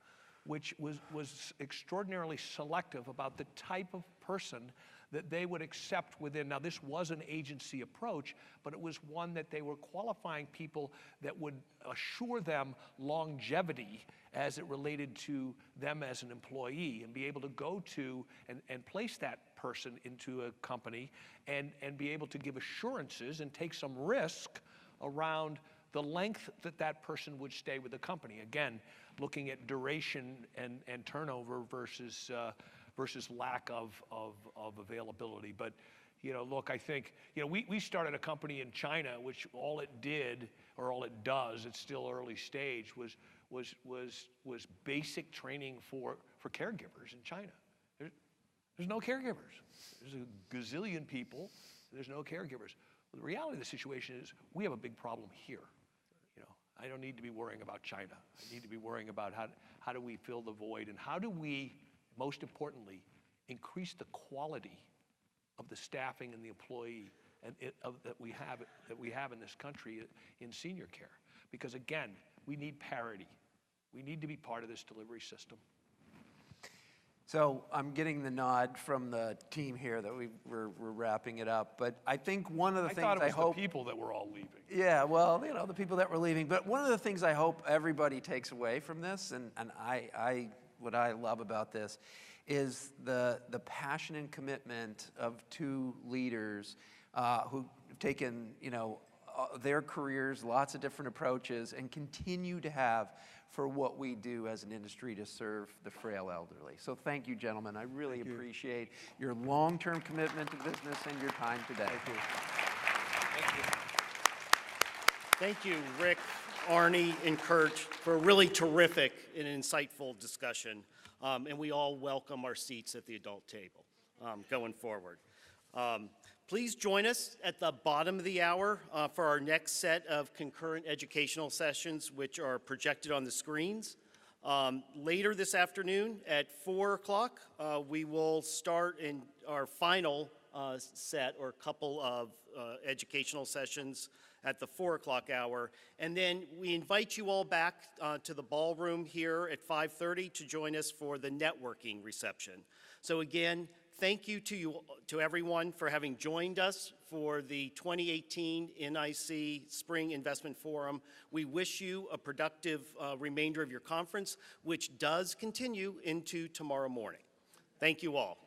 [SPEAKER 5] which was extraordinarily selective about the type of person that they would accept within. Now, this was an agency approach, but it was one that they were qualifying people that would assure them longevity as it related to them as an employee, and be able to go to and place that person into a company and be able to give assurances and take some risk around the length that person would stay with the company. Again, looking at duration and turnover versus lack of availability. But look, I think we started a company in China, which all it did, or all it does, it's still early stage, was basic training for caregivers in China. There's no caregivers. There's a gazillion people. There's no caregivers. Well, the reality of the situation is we have a big problem here. I don't need to be worrying about China. I need to be worrying about how do we fill the void, and how do we, most importantly, increase the quality of the staffing and the employee that we have in this country in senior care. Because again, we need parity. We need to be part of this delivery system.
[SPEAKER 3] So I'm getting the nod from the team here that we're wrapping it up. But I think one of the
[SPEAKER 5] I
[SPEAKER 3] things
[SPEAKER 5] thought it was
[SPEAKER 3] hope.
[SPEAKER 5] the people that were all leaving.
[SPEAKER 3] Yeah, well, you know, the people that were leaving. But one of the things I hope everybody takes away from this, and what I love about this, is the passion and commitment of two leaders who've taken, you know, their careers, lots of different approaches, and continue to have for what we do as an industry to serve the frail elderly. So thank you, gentlemen. I really appreciate your long-term commitment to business and your time today.
[SPEAKER 4] Thank you.
[SPEAKER 1] Thank you, Rick, Arnie, and Kurt, for a really terrific and insightful discussion. And we all welcome our seats at the adult table going forward. Please join us at the bottom of the hour for our next set of concurrent educational sessions, which are projected on the screens. Later this afternoon at 4 o'clock, we will start in our final set or couple of educational sessions at the 4 o'clock hour. And then we invite you all back to the ballroom here at 5:30 to join us for the networking reception. So again, thank you to everyone for having joined us for the 2018 NIC Spring Investment Forum. We wish you a productive remainder of your conference, which does continue into tomorrow morning. Thank you all.